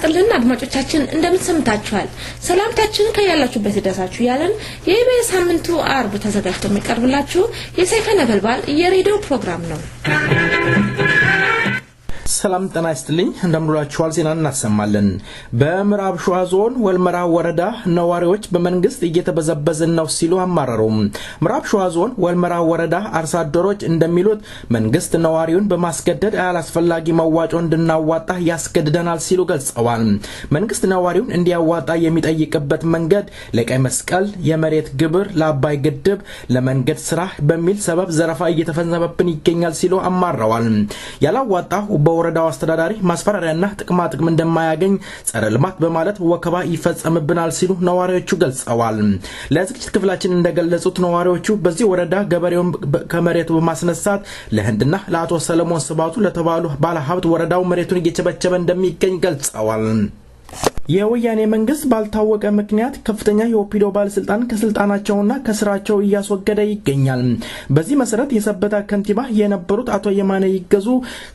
ይስጥልን አድማጮቻችን እንደምን ሰምታችኋል ሰላምታችን ከያላችሁበት ይደርሳችሁ ያለን የኢቢኤስ ሳምንቱ አርብ ተዘጋጅቶ የሚቀርብላችሁ የሰይፈ ነበልባል የሬዲዮ ፕሮግራም ነው ሰላም ጤና ይስጥልኝ እንደምንላችኋል ዜና እናሰማለን በምዕራብ ሸዋ ዞን ወልመራ ወረዳ ነዋሪዎች በመንግስት እየተበዘበዘን ነው ሲሉ አማረሩ ምዕራብ ሸዋ ዞን ወልመራ ወረዳ አርሶ አደሮች እንደሚሉት መንግስት ነዋሪውን በማስገደድ አላስፈላጊ መዋጮ እንድናዋጣ ያስገድደናል ሲሉ ገልጸዋል መንግስት ነዋሪውን እንዲያዋጣ የሚጠይቅበት መንገድ ለቀይ መስቀል የመሬት ግብር ለአባይ ግድብ ለመንገድ ስራ በሚል ሰበብ ዘረፋ እየተፈጸመብን ይገኛል ሲሉ አማረዋል ያላዋጣው ወረዳው አስተዳዳሪ ማስፈራሪያና ጥቅም እንደማያገኝ ጸረ ልማት በማለት ወከባ ይፈጸምብናል ሲሉ ነዋሪዎቹ ገልጸዋል ለዝግጅት ክፍላችን እንደገለጹት ነዋሪዎቹ በዚህ ወረዳ ገበሬውን ከመሬቱ በማስነሳት ለህንድና ለአቶ ሰለሞን ስባቱ ለተባሉ ባለሀብት ወረዳው መሬቱን እየቸበቸበ እንደሚገኝ ገልጸዋል የወያኔ መንግስት ባልታወቀ ምክንያት ከፍተኛ የኦፒዶ ባለስልጣን ከስልጣናቸውና ከስራቸው እያስወገደ ይገኛል በዚህ መሰረት የሰበታ ከንቲባ የነበሩት አቶ የማነ ይገዙ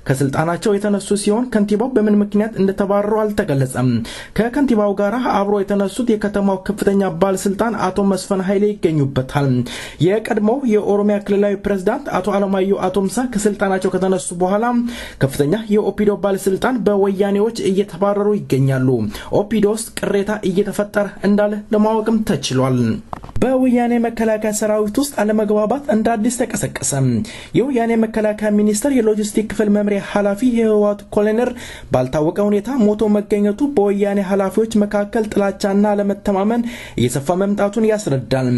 ከስልጣናቸው የተነሱ ሲሆን ከንቲባው በምን ምክንያት እንደተባረሩ አልተገለጸም ከከንቲባው ጋር አብሮ የተነሱት የከተማው ከፍተኛ ባለስልጣን አቶ መስፈን ኃይሌ ይገኙበታል የቀድሞው የኦሮሚያ ክልላዊ ፕሬዝዳንት አቶ አለማየሁ አቶምሳ ከስልጣናቸው ከተነሱ በኋላ ከፍተኛ የኦፒዶ ባለስልጣን በወያኔዎች እየተባረሩ ይገኛሉ ኦፒዶስ ቅሬታ እየተፈጠረ እንዳለ ለማወቅም ተችሏል በወያኔ መከላከያ ሰራዊት ውስጥ አለመግባባት እንደ አዲስ ተቀሰቀሰ የወያኔ መከላከያ ሚኒስተር የሎጂስቲክ ክፍል መምሪያ ኃላፊ የህወሓት ኮሎኔል ባልታወቀ ሁኔታ ሞቶ መገኘቱ በወያኔ ኃላፊዎች መካከል ጥላቻና ለመተማመን እየሰፋ መምጣቱን ያስረዳል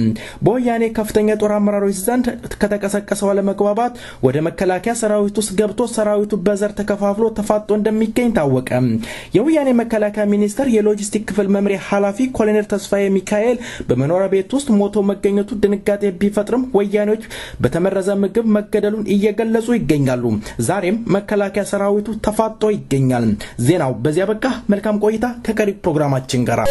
በወያኔ ከፍተኛ ጦር አመራሮች ዘንድ ከተቀሰቀሰው አለመግባባት ወደ መከላከያ ሰራዊት ውስጥ ገብቶ ሰራዊቱ በዘር ተከፋፍሎ ተፋጦ እንደሚገኝ ታወቀ የወያኔ መከላከያ ሚኒስተር የሎጂስቲክ ክፍል መምሪያ ኃላፊ ኮሎኔል ተስፋዬ ሚካኤል በመኖሪያ ቤት ውስጥ ሞቶ መገኘቱ ድንጋጤ ቢፈጥርም ወያኔዎች በተመረዘ ምግብ መገደሉን እየገለጹ ይገኛሉ ዛሬም መከላከያ ሰራዊቱ ተፋጦ ይገኛል ዜናው በዚያ በቃ መልካም ቆይታ ከቀሪ ፕሮግራማችን ጋር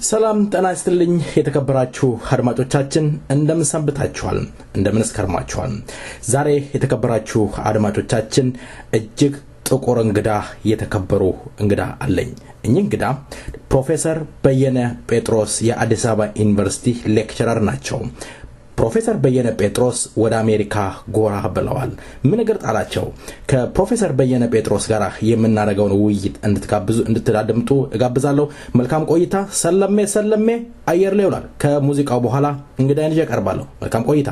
ሰላም ጤና ይስጥልኝ የተከበራችሁ አድማጮቻችን እንደምን ሰንብታችኋል እንደምን ስከርማችኋል ዛሬ የተከበራችሁ አድማጮቻችን እጅግ ጥቁር እንግዳ የተከበሩ እንግዳ አለኝ እንግዳ ፕሮፌሰር በየነ ጴጥሮስ የአዲስ አበባ ዩኒቨርሲቲ ሌክቸረር ናቸው ፕሮፌሰር በየነ ጴጥሮስ ወደ አሜሪካ ጎራ ብለዋል ምን ነገር ጣላቸው ከፕሮፌሰር በየነ ጴጥሮስ ጋር የምናደርገውን ውይይት እንድትዳድምጡ እጋብዛለሁ መልካም ቆይታ ሰለሜ አየር ላይ ይውላል ከሙዚቃው በኋላ እንግዳዬን ይቀርባለሁ መልካም ቆይታ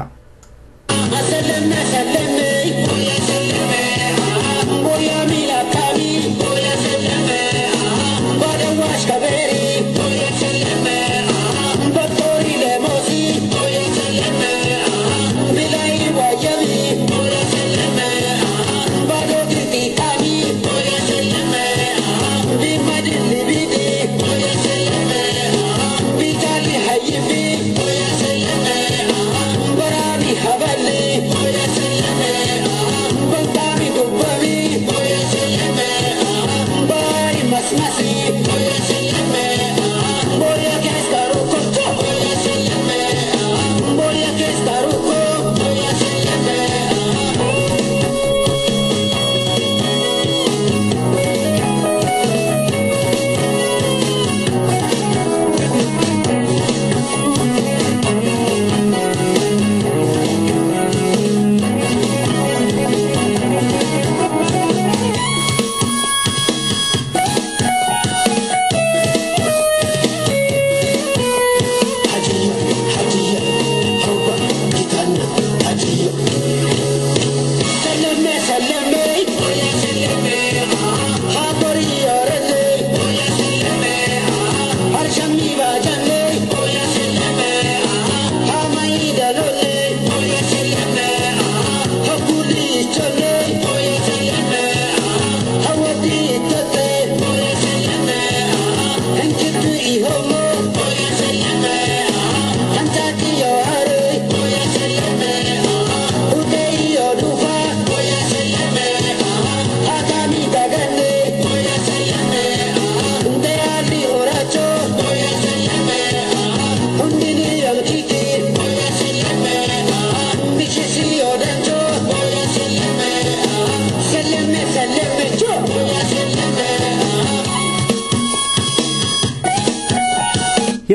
Bara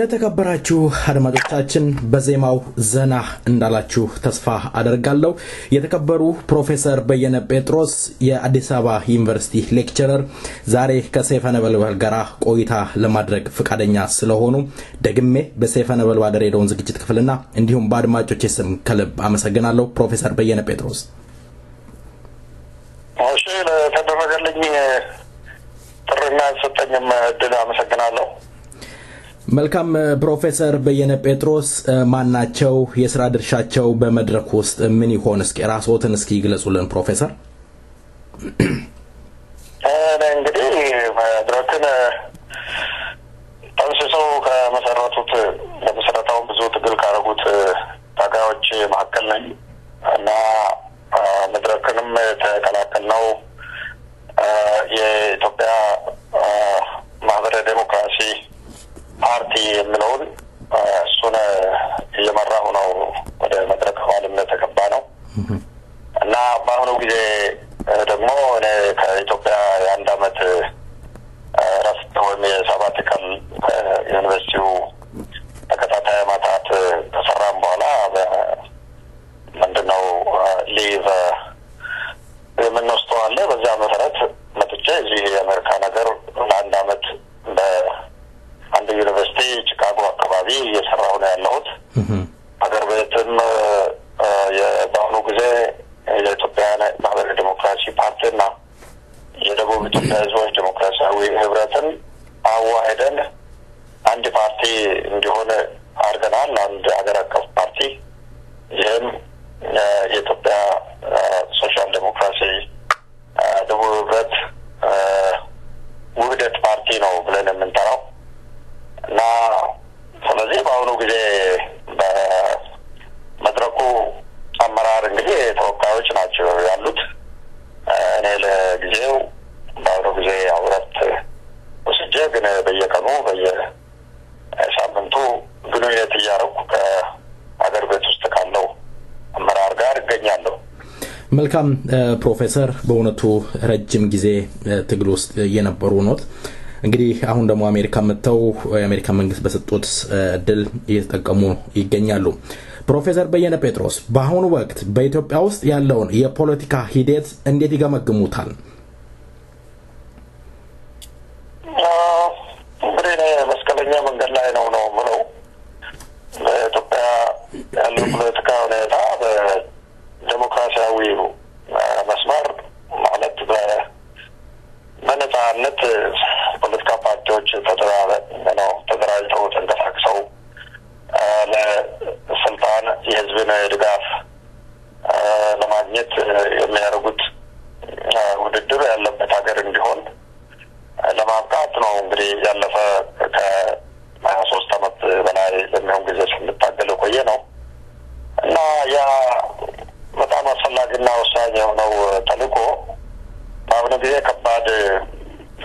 የተከበራችሁ አድማጮቻችን በዜማው ዘና እንዳላችሁ ተስፋ አደርጋለሁ። የተከበሩ ፕሮፌሰር በየነ ጴጥሮስ የአዲስ አበባ ዩኒቨርሲቲ ሌክቸረር ዛሬ ከሰይፈ ነበልባል ጋር ቆይታ ለማድረግ ፍቃደኛ ስለሆኑ ደግሜ በሰይፈ ነበልባል ሬዲዮን ዝግጅት ክፍልና እንዲሁም በአድማጮቼ ስም ከልብ አመሰግናለሁ። ፕሮፌሰር በየነ ጴጥሮስ እሺ ለተደረገልኝ ጥሪና ሰጠኝም እድል አመሰግናለሁ። መልካም ፕሮፌሰር በየነ ጴጥሮስ ማናቸው የሥራ ድርሻቸው በመድረክ ውስጥ ምን ይሆን እስኪ ራስዎትን እስኪ ይግለጹልን ፕሮፌሰር። እንግዲህ መድረክን ተንስሰው ከመሰረቱት ለመሰረታው ብዙ ትግል ካረጉት ታጋዮች መካከል ነኝ እና መድረክንም ተቀላቀልነው የኢትዮጵያ ማህበረ ዴሞክራሲ ፓርቲ የሚለውን እሱን እየመራሁ ነው ወደ መድረክ አባልነት ተገባ ነው እና በአሁኑ ጊዜ ደግሞ እኔ ከኢትዮጵያ የአንድ አመት ረፍት ወይም የሳባቲካል ዩኒቨርሲቲው ተከታታይ ዓመታት ከሰራም በኋላ ምንድነው ሊቭ የምንወስደው አለ። በዛ መሰረት መጥቼ እዚህ የአሜሪካ ነገር ለአንድ አመት በአንድ ዩኒቨርሲቲ ቺካጎ አካባቢ እየሰራሁ ነው ያለሁት። ሀገር ቤትም በአሁኑ ጊዜ የኢትዮጵያ ማህበረ ዴሞክራሲ ፓርቲና የደቡብ ኢትዮጵያ ህዝቦች ዴሞክራሲያዊ ህብረትን አዋህደን አንድ ፓርቲ እንዲሆን አድርገናል። አንድ ሀገር አቀፍ ፓርቲ ይህም የኢትዮጵያ ሶሻል ዴሞክራሲ ደቡብ ህብረት ውህደት ፓርቲ ነው ብለን የምንጠራው እና ስለዚህ በአሁኑ ጊዜ በመድረኩ አመራር እንግዲህ ተወካዮች ናቸው ያሉት። እኔ ለጊዜው በአሁኑ ጊዜ አውረት ወስጄ ግን በየቀኑ በየሳምንቱ ግንኙነት እያደረኩ ከሀገር ቤት ውስጥ ካለው አመራር ጋር እገኛለሁ። መልካም ፕሮፌሰር በእውነቱ ረጅም ጊዜ ትግል ውስጥ የነበሩ ኖት። እንግዲህ አሁን ደግሞ አሜሪካ መጥተው የአሜሪካ መንግስት በሰጡት እድል እየተጠቀሙ ይገኛሉ። ፕሮፌሰር በየነ ጴጥሮስ በአሁኑ ወቅት በኢትዮጵያ ውስጥ ያለውን የፖለቲካ ሂደት እንዴት ይገመግሙታል? እንግዲህ መስቀለኛ መንገድ ላይ ነው የምለው። በኢትዮጵያ ያለው ፖለቲካ ሁኔታ በዲሞክራሲያዊ መስመር ማለት በነጻነት ፖለቲካ ፓርቲዎች ተደራጅተው ተንቀሳቅሰው ለስልጣን የህዝብን ድጋፍ ለማግኘት የሚያደርጉት ውድድር ያለበት ሀገር እንዲሆን ለማብቃት ነው። እንግዲህ ያለፈ ከ23 አመት በላይ ለሚሆን ጊዜ ስንታገል ቆየ ነው እና ያ በጣም አስፈላጊና ወሳኝ የሆነው ተልዕኮ በአሁኑ ጊዜ ከባድ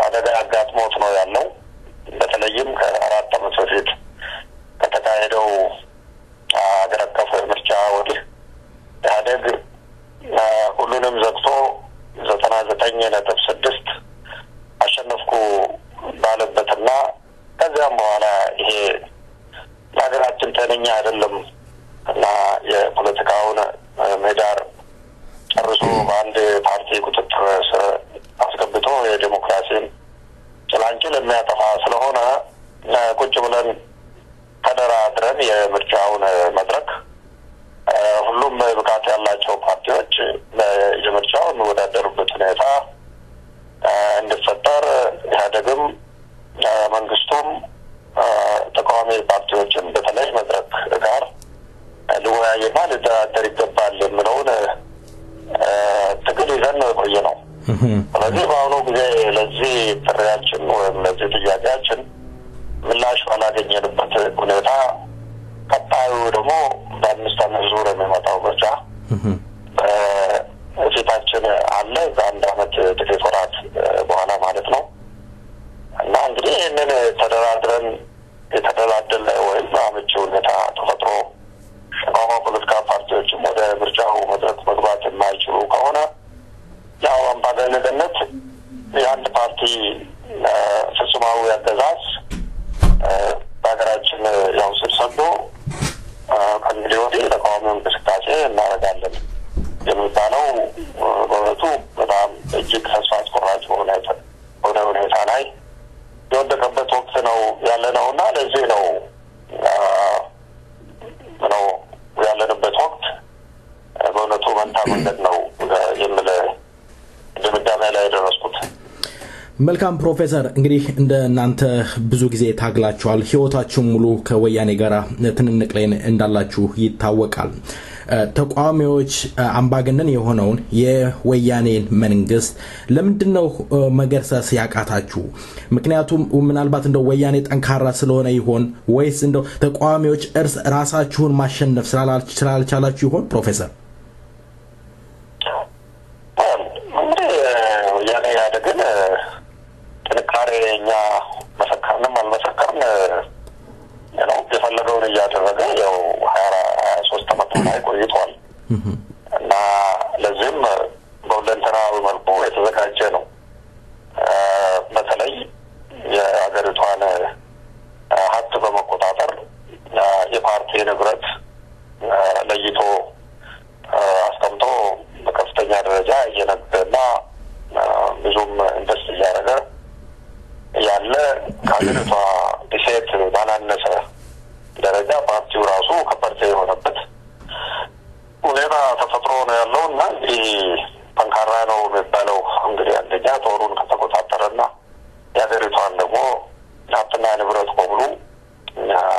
አደጋ አጋጥሞት ነው ያለው። በተለይም ከ4 አመት በፊት ከተካሄደው ሀገር አቀፍ ምርጫ ወዲህ ኢህአዴግ ሁሉንም ዘግቶ 99.6 አሸነፍኩ ባለበትና ከዚያም በኋላ ይሄ ለሀገራችን ጤነኛ አይደለም እና የፖለቲካውን ምህዳር ጨርሶ በአንድ ፓርቲ ቁጥጥር ስር አስገብቶ የዲሞክራሲን ጭላንጭል የሚያጠፋ ስለሆነ ቁጭ ብለን ተደራድረን የምርጫውን መድረክ ሁሉም ብቃት ያላቸው ፓርቲዎች የምርጫው የሚወዳደሩበት ሁኔታ እንዲፈጠር ኢህአዴግም መንግስቱም ተቃዋሚ ፓርቲዎችም በተለይ መድረክ ጋር ሊወያይና ሊደራደር ይገባል የሚለውን ትግል ይዘን ነው የቆየ ነው። ስለዚህ በአሁኑ ጊዜ ለዚህ ጥሪያችን ወይም ለዚህ ጥያቄያችን ምላሽ ባላገኘንበት ሁኔታ ቀጣዩ ደግሞ በ5 አመት ዙር የሚመጣው ምርጫ በፊታችን አለ። በአንድ አመት ጥቂት ወራት በኋላ ማለት ነው እና እንግዲህ ይህንን ተደራድረን የተደላደለ ወይም አመቺ ሁኔታ ተፈጥሮ ተቃዋሚ ፖለቲካ ፓርቲዎችም ወደ ምርጫው መድረክ መግባት የማይችሉ ከሆነ ያው አምባገነንነት ፓርቲ ፍጹማዊ አገዛዝ በሀገራችን የወደቀበት ወቅት ነው ያለነውና ለዚህ ነው ያለንበት ወቅት በእውነቱ መንታ መንገድ ነው የምለ ድምዳሜ ላይ ደረስኩት። መልካም ፕሮፌሰር እንግዲህ እንደናንተ ብዙ ጊዜ ታግላችኋል ህይወታችሁ ሙሉ ከወያኔ ጋራ ትንንቅ ላይ እንዳላችሁ ይታወቃል ተቋሚዎች አምባገነን የሆነውን የወያኔን መንግስት ለምንድነው መገርሰስ ያቃታችሁ ምክንያቱም ምናልባት እንደው ወያኔ ጠንካራ ስለሆነ ይሆን ወይስ እንደው ተቋሚዎች እርስ ራሳችሁን ማሸነፍ ስላልቻላችሁ ይሆን ፕሮፌሰር ወያኔ ያደገን ጥንካሬኛ መሰከርንም አልመሰከርም ነው የፈለገውን እያደረገ ያው 23 ዓመት ላይ ቆይቷል እና ለዚህም በሁለንተናዊ መልኩ የተዘጋጀ ነው በተለይ የአገሪቷን ሀብት በመቆጣጠር የፓርቲ ንብረት ለይቶ አስቀምጦ በከፍተኛ ደረጃ እየነገደና ብዙም ኢንቨስት እያደረገ ያለ ከአገሪቷ ዲሴት ባላነሰ ደረጃ ፓርቲው ራሱ ከፓርቲ የሆነበት ሁኔታ ተፈጥሮ ነው ያለውና ይህ ጠንካራ ነው የሚባለው እንግዲህ አንደኛ ጦሩን ከተቆጣጠረና የአገሪቷን ደግሞ ሀብትና ንብረት በሙሉ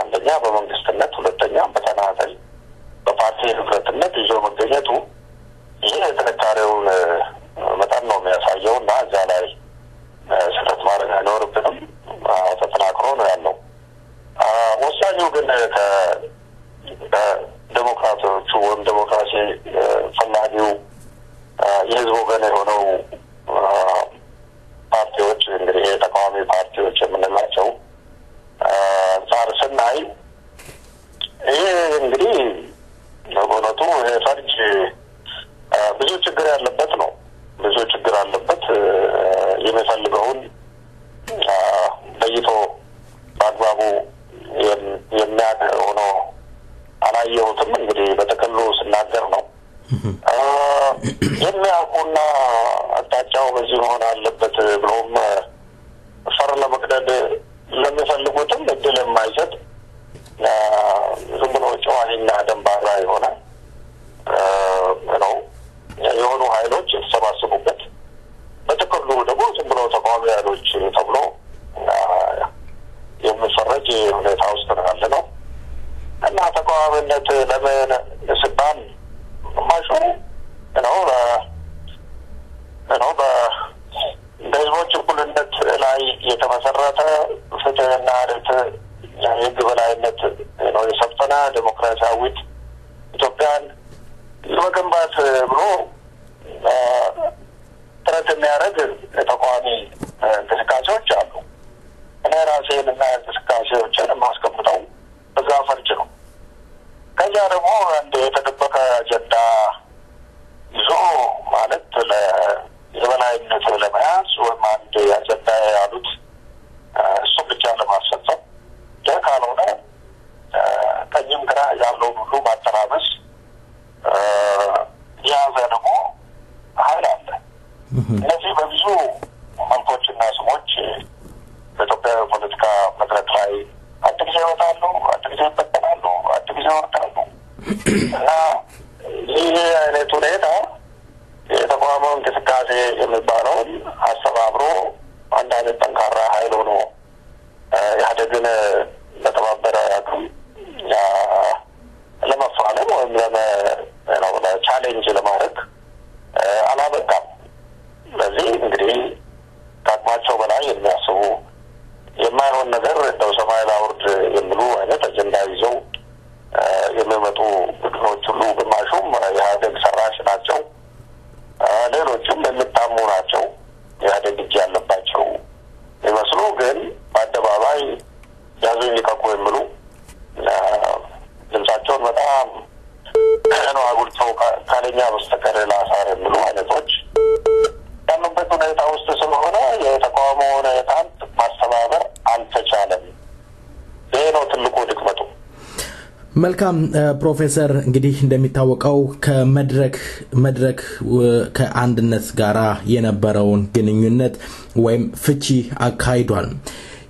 አንደኛ በመንግስትነት ሁለተኛ በተናጠል በፓርቲ ንብረትነት ይዞ መገኘቱ ይህ የጥንካሬውን መጠን ነው የሚያሳየውና እዛ ላይ ስህተት ማድረግ አይኖርብንም ተጠናክሮ ነው ያለው ወሳኙ ግን ከዴሞክራቶቹ ወይም ዴሞክራሲ ፈላጊው የህዝብ ወገን የሆነው ፓርቲዎች እንግዲህ ተቃዋሚ ፓርቲዎች የምንላቸው ዛሬ ስናይ ይሄ እንግዲህ በእውነቱ ፈርጅ ብዙ ችግር ያለበት ነው ብዙ ችግር አለበት የሚፈልገውን ለይቶ በአግባቡ የሚያቀር ሆኖ አላየሁትም እንግዲህ በተከሉ ስናገር ነው የሚያውቁና አጣጫው በዚህ መሆን አለበት ብሎም ፈር ለመቅደድ ለሚፈልጉትም እድል የማይሰጥ ዝም ብሎ ጨዋሂና ደንባራ የሆነ ነው የሆኑ ኃይሎች የተሰባሰቡበት በተከሉ ደግሞ ዝም ብሎ ተቃዋሚ ኃይሎች ተብሎ የሚፈረጅ ሁኔታ ውስጥ ነው እና ተቃዋሚነት ለምን ሲባል ማሹ ነው በህዝቦች እኩልነት ላይ የተመሰረተ ፍትህና ርትዕ የህግ በላይነት ነው የሰፈነ ዴሞክራሲያዊት ኢትዮጵያን ለመገንባት ብሎ ጥረት የሚያደርግ ተቃዋሚ እንቅስቃሴዎች አሉ እኔ ራሴንና እንቅስቃሴዎችን የማስቀምጠው በዛ ፈርጅ ነው ከዚያ ደግሞ አንድ የተደበቀ አጀንዳ ይዞ ማለት የበላይነት ለመያዝ ወይም አንድ አጀንዳ ያሉት እሱ ብቻ ለማስፈጸም ካልሆነ ቀኝም ግራ ያለውን ሁሉ ማተራመስ የያዘ ደግሞ ኃይል አለ እነዚህ በብዙ መልኮችና ስሞች በኢትዮጵያ ፖለቲካ መድረክ ላይ አንድ ጊዜ ይወጣሉ አንድ ጊዜ ይበተናሉ አንድ ጊዜ ይወርዳሉ እና ይህ አይነት ሁኔታ የተቋሙ እንቅስቃሴ የሚባለውን አስተባብሮ አንድ አይነት ጠንካራ ኃይል ሆኖ ኢህአዴግን በተባበረ አቅም ለመፋለም ወይም ቻሌንጅ ለማድረግ አላበቃም ስለዚህ እንግዲህ ከአቅማቸው በላይ የሚያስቡ የማይሆን ነገር እንደው ሰማይ ላውርድ የሚሉ አይነት አጀንዳ ይዘው የሚመጡ ቡድኖች ሁሉ ግማሹም የኢህአዴግ ሰራሽ ናቸው ሌሎችም የሚታሙ ናቸው ኢህአዴግ እጅ ያለባቸው ይመስሉ ግን በአደባባይ ያዙኝ ልቀቁ የሚሉ ድምጻቸውን በጣም ነው አጉልተው ካለኛ በስተቀር ላሳር የሚሉ አይነቶች ያሉበት ሁኔታ ውስጥ ስለሆነ የተቃውሞ ሁኔታን ማስተባበር አልተቻለም ይሄ ነው ትልቁ ድክመቱ መልካም ፕሮፌሰር እንግዲህ እንደሚታወቀው ከመድረክ ከአንድነት ጋራ የነበረውን ግንኙነት ወይም ፍቺ አካሂዷል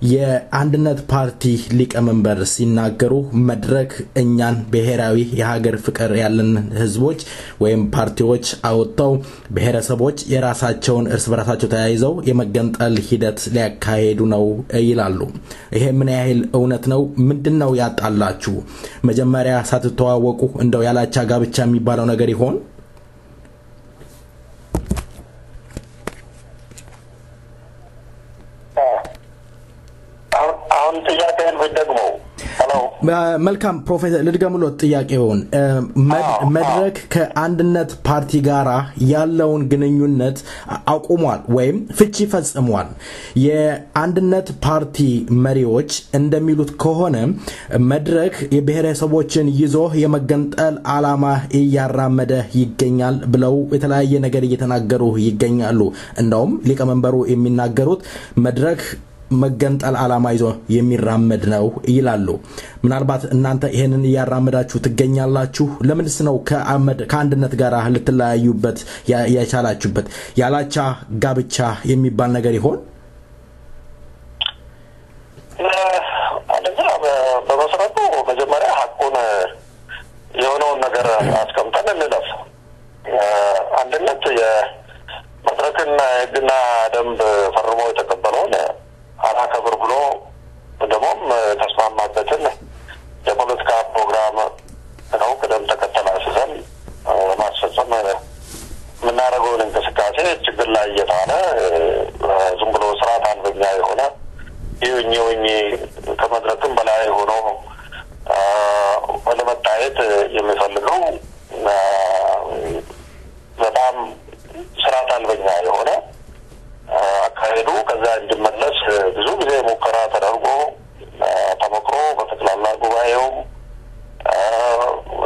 የአንድነት ፓርቲ ሊቀመንበር ሲናገሩ መድረክ እኛን ብሔራዊ የሀገር ፍቅር ያለን ህዝቦች ወይም ፓርቲዎች አውጥተው ብሔረሰቦች የራሳቸውን እርስ በራሳቸው ተያይዘው የመገንጠል ሂደት ሊያካሂዱ ነው ይላሉ። ይሄ ምን ያህል እውነት ነው? ምንድነው ያጣላችሁ? መጀመሪያ ሳትተዋወቁ እንደው ያላቻ ጋብቻ የሚባለው ነገር ይሆን? መልካም ፕሮፌሰር ልድገምሎት ጥያቄውን መድረክ ከአንድነት ፓርቲ ጋራ ያለውን ግንኙነት አቁሟል ወይም ፍቺ ፈጽሟል። የአንድነት ፓርቲ መሪዎች እንደሚሉት ከሆነ መድረክ የብሔረሰቦችን ይዞ የመገንጠል አላማ እያራመደ ይገኛል ብለው የተለያየ ነገር እየተናገሩ ይገኛሉ። እንደውም ሊቀመንበሩ የሚናገሩት መድረክ መገንጠል አላማ ይዞ የሚራመድ ነው ይላሉ። ምናልባት እናንተ ይሄንን ያራመዳችሁ ትገኛላችሁ? ለምንስ ነው ከአንድነት ጋር ልትለያዩበት ያቻላችሁበት? ያላቻ ጋብቻ የሚባል ነገር ይሆን? በመሰረቱ መጀመሪያ ሐቁን የሆነውን ነገር አስቀምጠን እንለፍ። አንድነት የመድረክና የሕግና ደንብ ፈርሞ የተቀበለውን አላከብር ብሎ ደግሞም ተስማማበትን የፖለቲካ ፕሮግራም ነው ቅደም ተከተል አስይዘን ማስፈጸም የምናደርገውን እንቅስቃሴ ችግር ላይ እየጣለ ዝም ብሎ ስርዓት አልበኛ የሆነ ይሁኝ ከመድረክም በላይ ሆኖ ለመታየት የሚፈልገው በጣም ስርዓት አልበኛ የሆነ አካሄዱ ከዛ እንዲመለስ ብዙ ጊዜ ሙከራ ተደርጎ ተመክሮ በጠቅላላ ጉባኤው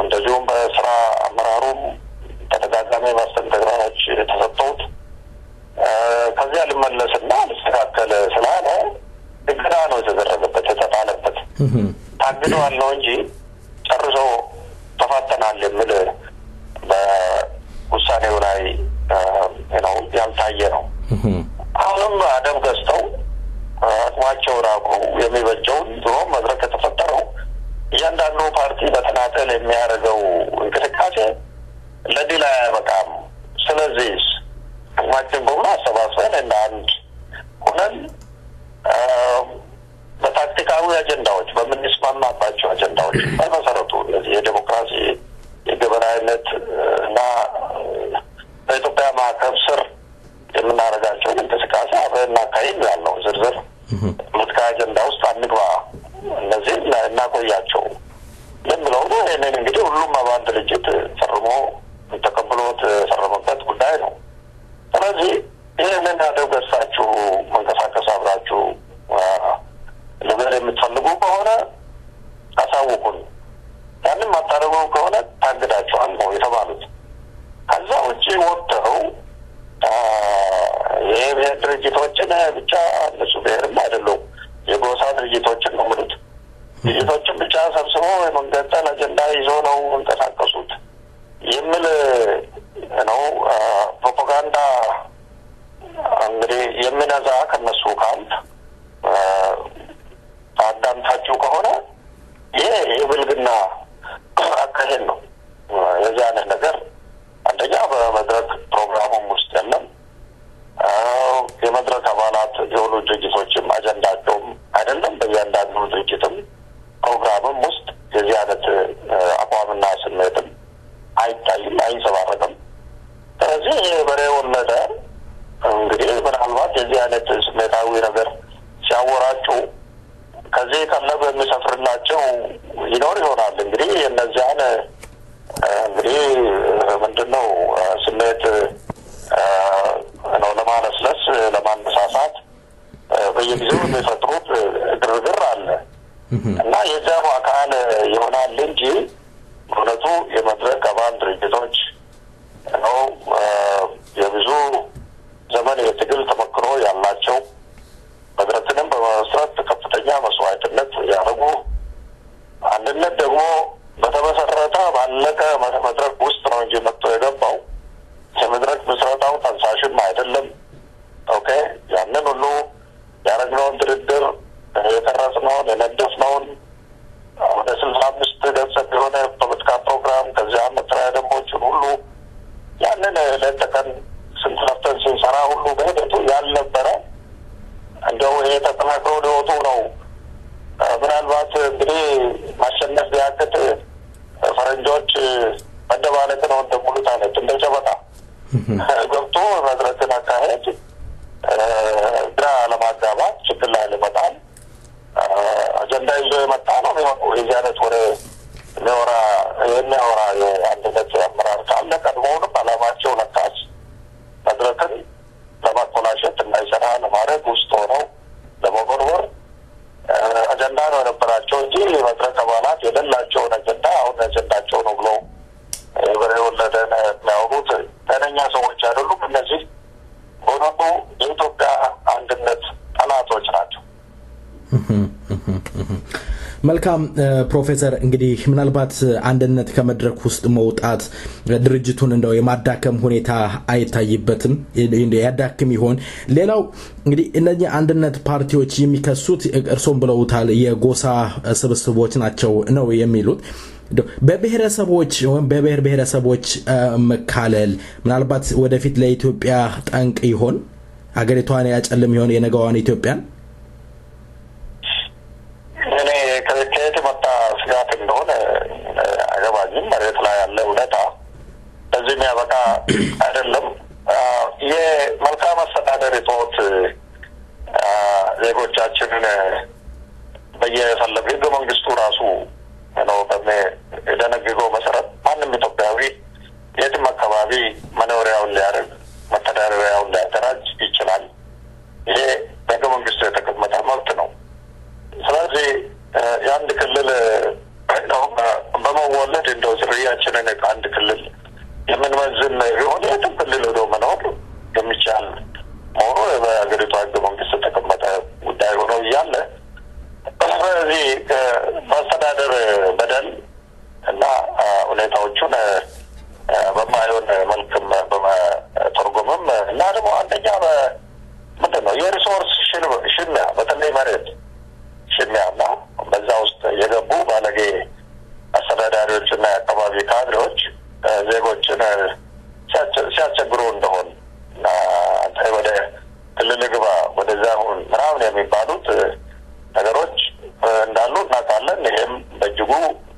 እንደዚሁም በስራ አመራሩም ተደጋጋሚ ማስጠንቀቂያዎች ተሰጥተውት ከዚያ ሊመለስና ሊስተካከል ስላለ እገዳ ነው የተደረገበት የተጣለበት። ታግደዋል ነው እንጂ ጨርሶ ተፋተናል የሚል በውሳኔው ላይ ነው ያልታየ ነው። አሁንም አደም ገዝተው አቅማቸውን አውቀው የሚበጀውን ድሮ መድረክ የተፈጠረው እያንዳንዱ ፓርቲ በተናጠል የሚያደርገው እንቅስቃሴ ለድል አያበቃም። ስለዚህ አቅማችን በሙሉ አሰባስበን እንደ አንድ ሆነን በታክቲካዊ አጀንዳዎች በምንስማማባቸው አጀንዳዎች በመሰረቱ የዲሞክራሲ የገበናዊነት እና በኢትዮጵያ ማዕቀፍ ስር የምናደርጋቸውን እንቅስቃሴ አብረን እናካሂድ ያለው ዝርዝር ፖለቲካ አጀንዳ ውስጥ አንግባ፣ እነዚህን እናቆያቸው ለምለው ነው። ይህንን እንግዲህ ሁሉም አባል ድርጅት ፈርሞ ተቀብሎት ፈረመበት ጉዳይ ነው። ስለዚህ ይህንን አደብ ገዝታችሁ መንቀሳቀስ አብራችሁ ነገር የምትፈልጉ ከሆነ አሳውቁን፣ ያንን ማታደርጉ ከሆነ ታግዳችኋል ነው የተባሉት። ከዛ ውጭ ወጥተው የብሔር ድርጅቶችን ብቻ እነሱ ብሔርም አይደሉም የጎሳ ድርጅቶችን ነው የሚሉት ድርጅቶችን ብቻ ሰብስበው የመገንጠል አጀንዳ ይዞ ነው እንቀሳቀሱት የሚል ነው ፕሮፓጋንዳ። እንግዲህ የሚነዛ ከነሱ ካምፕ አዳምታችሁ ከሆነ ይሄ የብልግና አካሄድ ነው። የዚህ አይነት ነገር አንደኛ በመድረክ ፕሮግራሙም ውስጥ የለም። የመድረክ አባላት የሆኑ ድርጅቶችም አጀንዳቸውም አይደለም። በእያንዳንዱ ድርጅትም ፕሮግራምም ውስጥ የዚህ አይነት አቋምና ስሜትም አይታይም፣ አይንጸባረቅም። ስለዚህ በሬ ወለደ እንግዲህ ምናልባት የዚህ አይነት ስሜታዊ ነገር ሲያወራጩ ከዚህ ቀለብ የሚሰፍርላቸው ይኖር ይሆናል። እንግዲህ የእነዚያን እንግዲህ ምንድነው ስሜት ነው ለማለስለስ ለማነሳሳት በየጊዜው የሚፈጥሩት ግርግር አለ እና የዛው አካል ይሆናል እንጂ በእውነቱ የመድረክ አባል ድርጅቶች ነው የብዙ ዘመን የትግል ተመክሮ ያላቸው መድረክንም በመመስረት ከፍተኛ መስዋዕትነት ያደረጉ አንድነት ደግሞ በተመሰረተ ባለቀ መድረክ ውስጥ ነው እንጂ መጥቶ የገባው የመድረክ ምስረታው ጠንሳሽም አይደለም። ኦኬ ያንን ሁሉ ያደረግነውን ድርድር የቀረጽነውን የነደፍነውን ወደ 65 ገጽ የሆነ ፖለቲካ ፕሮግራም ከዚያ መስሪያ ደንቦችን ሁሉ ያንን ለተቀን ስንተነተን ስንሰራ ሁሉ በሂደቱ ያልነበረ እንደው የተጠናክሮ ሊወጡ ነው። ምናልባት እንግዲህ ማሸነፍ ቢያቅት ፈረንጆች መደባለቅ ነው እንደሙሉት አይነት እንደ ጨበጣ ገብቶ መድረክን አካሄድ ግራ ለማጋባት ችግር ላይ ለመጣል አጀንዳ ይዞ የመጣ ነው የሚሆነው። የዚህ አይነት ወደ የሚያወራ የአንድነት አመራር ካለ ቀድሞውንም ዓላማቸው ነካች መድረክን ለማኮላሸት እንዳይሰራ ለማድረግ ውስጥ ሆነው ለመጎርጎር አጀንዳ ነው የነበራቸው እንጂ መድረክ አባላት የሌላቸውን አጀንዳ አሁን አጀንዳቸው ነው ብለው በሬ ወለደን የሚያወሩት ጤነኛ ሰዎች አይደሉም። እነዚህ በእውነቱ የኢትዮጵያ አንድነት ጠላቶች ናቸው። መልካም ፕሮፌሰር እንግዲህ ምናልባት አንድነት ከመድረክ ውስጥ መውጣት ድርጅቱን እንደው የማዳከም ሁኔታ አይታይበትም ያዳክም ይሆን? ሌላው እንግዲህ እነዚህ አንድነት ፓርቲዎች የሚከሱት እርሶም ብለውታል የጎሳ ስብስቦች ናቸው ነው የሚሉት። በብሔረሰቦች ወይም በብሔር ብሔረሰቦች መካለል ምናልባት ወደፊት ለኢትዮጵያ ጠንቅ ይሆን? ሀገሪቷን ያጨልም ይሆን የነገዋን ኢትዮጵያን? እኔ ከየት መጣ ስጋት እንደሆነ አገባኝም። መሬት ላይ ያለ እውነታ በዚህ የሚያበቃ አይደለም። የመልካም አስተዳደር እጦት ዜጎቻችንን በየፈለገ ህገ መንግስቱ ራሱ ነው በሚደነግገው መሰረት ማንም ኢትዮጵያዊ የትም አካባቢ መኖሪያውን ሊያደርግ መተዳደሪያውን ሊያደራጅ ይችላል። ይሄ በህገ መንግስቱ የተቀመጠ መብት ነው። ስለዚህ የአንድ ክልል ነው በመወለድ እንደው ዝርያችንን ከአንድ ክልል የምንመዝን ቢሆን የትም ክልል ሄዶ መኖር የሚቻል መሆኑ በሀገሪቷ ህገ መንግስት የተቀመጠ ጉዳይ ሆኖ እያለ ስለዚህ ማስተዳደር በደል እና ሁኔታዎቹን በማይሆን መልክም በመተርጎምም እና ደግሞ አንደኛ ምንድን ነው የሪሶርስ ሽሚያ በተለይ መሬት ሽሚያና በዛ ውስጥ የገቡ ባለጌ አስተዳዳሪዎችና የአካባቢ ካድሬዎች ዜጎችን ሲያስቸግሩ እንደሆን አንተ ወደ ክልል ግባ ወደዛ ሁን ምናምን የሚባሉት ነገሮች እንዳሉ እናውቃለን። ይሄም በእጅጉ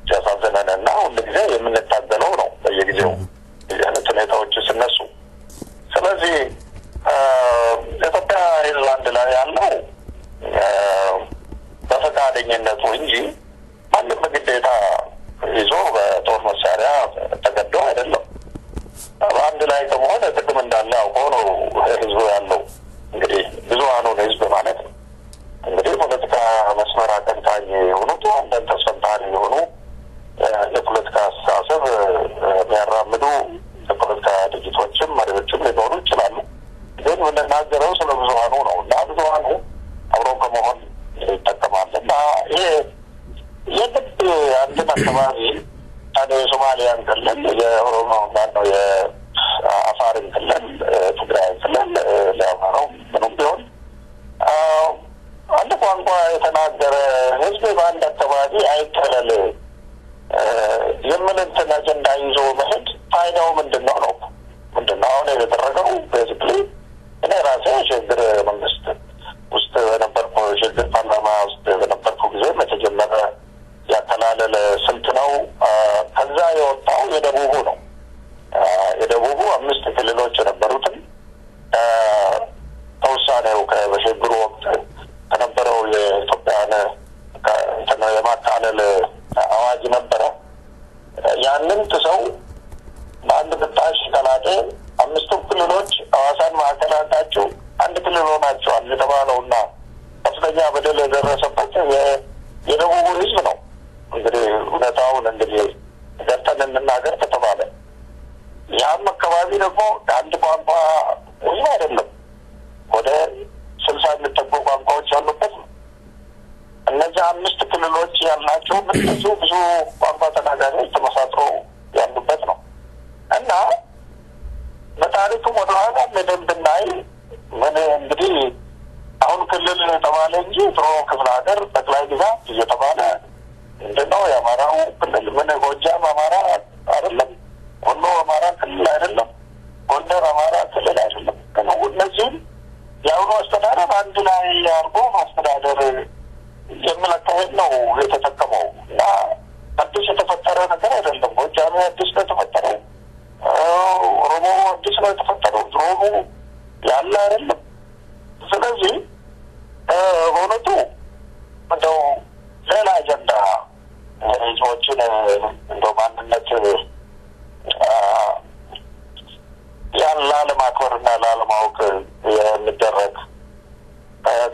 ሲያሳዝነንና ሁልጊዜ የምንታገለው ነው በየጊዜው እዚህ አይነት ሁኔታዎች ሲነሱ። ስለዚህ ኢትዮጵያ ህዝብ አንድ ላይ ያለው በፈቃደኝነቱ እንጂ ማንም በግዴታ ይዞ በጦር መሳሪያ ተገዶ አይደለም። በአንድ ላይ ከመሆን ጥቅም እንዳለ አውቆ ነው ህዝቡ ያለው። እንግዲህ ብዙሃኑን ህዝብ ማለት ነው። እንግዲህ ፖለቲካ መስመር አቀንቃኝ የሆኑት አንዳንድ ተስፈንታሪ የሆኑ የፖለቲካ አስተሳሰብ የሚያራምዱ የፖለቲካ ድርጅቶችም መሪዎችም ሊኖሩ ይችላሉ። ግን የምንናገረው ስለ ብዙሃኑ ነው እና ብዙሃኑ አብሮ ከመሆን ይጠቀማል እና ይሄ የግድ አንድን አካባቢ የሶማሊያን ክልል የኦሮሞ ማነው የአፋርን ክልል ትግራይን ክልል ሊያማረው ምንም ቢሆን አንድ ቋንቋ የተናገረ ህዝብ በአንድ አካባቢ አይጠለል የምንትን አጀንዳ ይዞ መሄድ ፋይዳው ምንድነው ነው? ምንድነው አሁን የተደረገው? ቤዚክሊ እኔ ራሴ ሽግግር መንግስት ውስጥ በነበርኩ ሽግግር ፓርላማ ውስጥ በነበርኩ ጊዜ የተጀመረ ያከላለለ ስልት ነው። ከዛ የወጣው የደቡቡ ነው። የደቡቡ 5 ክልሎች የነበሩትን ተውሳኔው በሽግግሩ ወቅት ከነበረው የኢትዮጵያን የማካለል አዋጅ ነበረ። ያንን ጥሰው በአንድ ብጣሽ ቀላጤ 5 ክልሎች ሐዋሳን ማዕከል አድርጋችሁ አንድ ክልል ሆናችኋል የተባለውና ከፍተኛ በደል የደረሰበት የደቡቡ ህዝብ ነው። እንግዲህ ሁኔታውን እንግዲህ ገብተን እንናገር ከተባለ ያም አካባቢ ደግሞ አንድ ቋንቋ ህዝብ አይደለም፣ ወደ 60 የሚጠጉ ቋንቋዎች ያሉበት ነው። እነዚህ 5 ክልሎች ያላቸው ብዙ ቋንቋ ተናጋሪዎች ተመሳጥረው ያሉበት ነው እና በታሪኩም ወደኋላ ሄደን ብናይ ምን እንግዲህ አሁን ክልል ተባለ ተባለ እንጂ ድሮ ክፍለ ሀገር ጠቅላይ ግዛት እየተባለ እንደው የአማራው ክልል ምን ጎጃም አማራ አይደለም፣ ወሎ አማራ ክልል አይደለም፣ ጎንደር አማራ ክልል አይደለም። እነዚህም የአሁኑ አስተዳደር አንድ ላይ አድርጎ ማስተዳደር የሚለካሄድ ነው የተጠቀመው እና አዲስ የተፈጠረ ነገር አይደለም። ጎጃም አዲስ ነው የተፈጠረው፣ ኦሮሞ አዲስ ነው የተፈጠረው፣ ድሮኑ ያለ አይደለም። ስለዚህ በእውነቱ እንደው ሌላ አጀንዳ ህዝቦችን እንደው ማንነት ያለ ለማክበርና ላለማወቅ የሚደረግ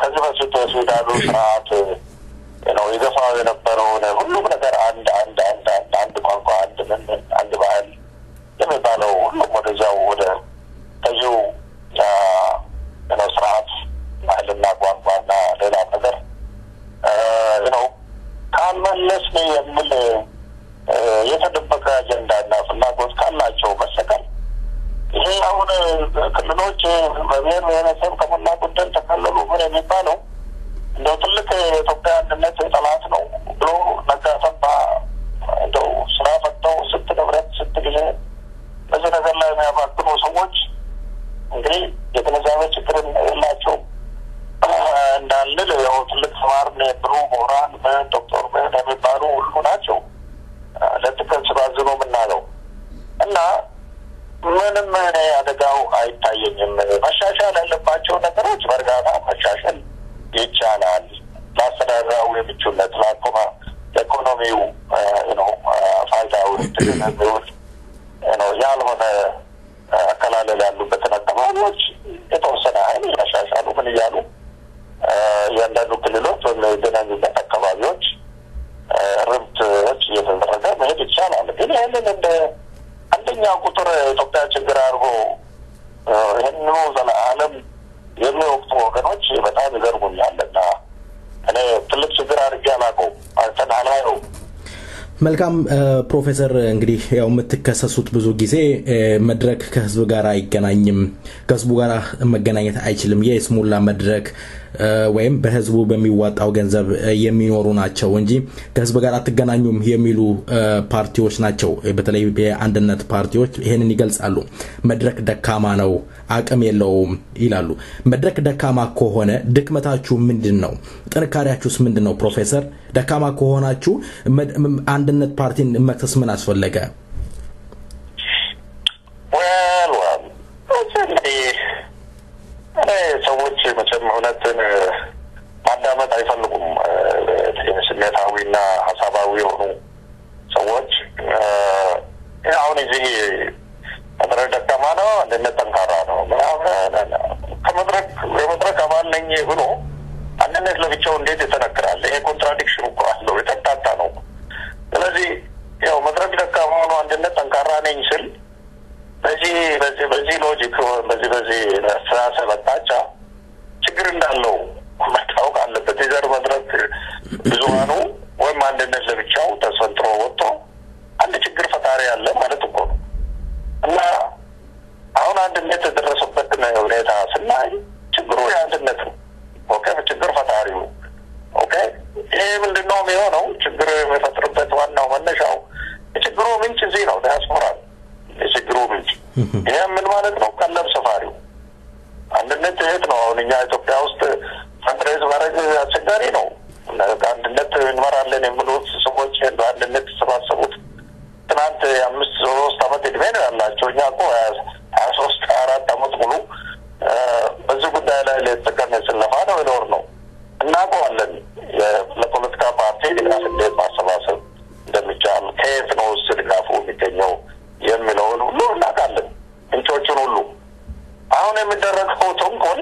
ከዚህ በፊት የሱዳኑ ስርዓት ነው ይገፋው የነበረውን ሁሉም ነገር አንድ ቋንቋ አንድ ባህል የሚባለው ሁሉም ወደዛው ወደ ተይው ነው ስርዓት ባህልና ቋንቋና ሌላ ነገር ነው ካልመለስን የሚል የተደበቀ አጀንዳና ፍላጎት ካላቸው በስተቀር ይሄ አሁን ክልሎች በብሔር ብሔረሰብ ከሞላ ጎደል ተከለሉ ምን የሚባለው እንደው ትልቅ የኢትዮጵያ አንድነት ጠላት ነው ብሎ ነጋሰባ እንደው ስራ ፈተው ስትንብረት ስትግዜ በዚህ ነገር ላይ የሚያባክኑ ሰዎች እንግዲህ የግንዛቤ ችግር የላቸውም እንዳንል ያው ትልቅ ተማርን የብሩ ምሁራን ዶክተር የሚባሉ ሁሉ ናቸው ለጥቅም ስባዝኑ ምናለው እና ምንም አደጋው አይታየኝም። መሻሻል ያለባቸው ነገሮች በእርጋታ መሻሻል ይቻላል። ለአስተዳደራዊ ምቹነት ለኢኮኖሚው ፋይዳው ትግል ያልሆነ አከላለል ያሉበትን አካባቢዎች የተወሰነ ኃይል ያሻሻሉ ምን እያሉ እያንዳንዱ ክልሎች የሚገናኙበት አካባቢዎች ርብቶች እየተደረገ መሄድ ይቻላል። ግን ይህንን እንደ አንደኛ ቁጥር ኢትዮጵያ ችግር አድርጎ ይህንኑ ዘለዓለም የሚወቅቱ ወገኖች በጣም ይገርሙኛልና እኔ ትልቅ ችግር አድርጌ አላውቀውም። አንተን አላየው። መልካም ፕሮፌሰር እንግዲህ ያው የምትከሰሱት ብዙ ጊዜ መድረክ ከህዝብ ጋር አይገናኝም፣ ከህዝቡ ጋር መገናኘት አይችልም፣ የስሙላ መድረክ ወይም በህዝቡ በሚዋጣው ገንዘብ የሚኖሩ ናቸው እንጂ ከህዝብ ጋር አትገናኙም የሚሉ ፓርቲዎች ናቸው። በተለይ የአንድነት ፓርቲዎች ይሄንን ይገልጻሉ። መድረክ ደካማ ነው፣ አቅም የለውም ይላሉ። መድረክ ደካማ ከሆነ ድክመታችሁ ምንድነው? ጥንካሬያችሁስ ምንድነው? ፕሮፌሰር ደካማ ከሆናችሁ አንድነት ፓርቲን መክሰስ ምን አስፈለገ? ሰዎች መቼም እውነትን ማዳመጥ አይፈልጉም። ስሜታዊና ሀሳባዊ የሆኑ ሰዎች አሁን እዚህ መድረክ ደካማ ነው፣ አንድነት ጠንካራ ነው የመድረክ አባል ነኝ ብሎ አንድነት ለብቻው እንዴት ይተነክራል? ይሄ ኮንትራዲክሽን እኮ አለው፣ የተጣጣ ነው። ስለዚህ ያው መድረክ ደካማ ሆኖ አንድነት ጠንካራ ነኝ ስል በዚህ ሎጂክ በዚህ አስተሳሰብ አቅጣጫ ችግር እንዳለው መታወቅ አለበት። የዘር መድረክ ብዙሃኑ ወይም አንድነት ለብቻው ተሰንጥሮ ወጥቶ አንድ ችግር ፈጣሪ ያለ ማለት እኮ ነው እና አሁን አንድነት የደረሰበትን ሁኔታ ስናይ ችግሩ የአንድነት ነው። ኦኬ፣ ችግር ፈጣሪው ኦኬ። ይሄ ምንድነው የሚሆነው? ችግር የሚፈጥርበት ዋናው መነሻው የችግሩ ምንጭ እዚህ ነው፣ ዲያስፖራ የችግሩ ምንጭ። ይሄ ምን ማለት ነው? ቀለብ ሰፋሪው አንድነት ይሄት ነው። አሁን እኛ ኢትዮጵያ ውስጥ ፈንድሬዝ ማድረግ አስቸጋሪ ነው። አንድነት እንመራለን የሚሉት ሰዎች በአንድነት ተሰባሰቡት ትናንት 5-3 ዓመት እድሜ ነው ያላቸው። እኛ እኮ 23-24 ዓመት ሙሉ በዚህ ጉዳይ ላይ ለተቀነ ስለፋ ነው ይኖር ነው እናውቀዋለን። ለፖለቲካ ፓርቲ ድጋፍ እንዴት ማሰባሰብ እንደሚቻል ከየት ነው ድጋፉ የሚገኘው የሚለውን ሁሉ እናውቃለን፣ ምንጮቹን ሁሉ። አሁን የሚደረገው ተንኮል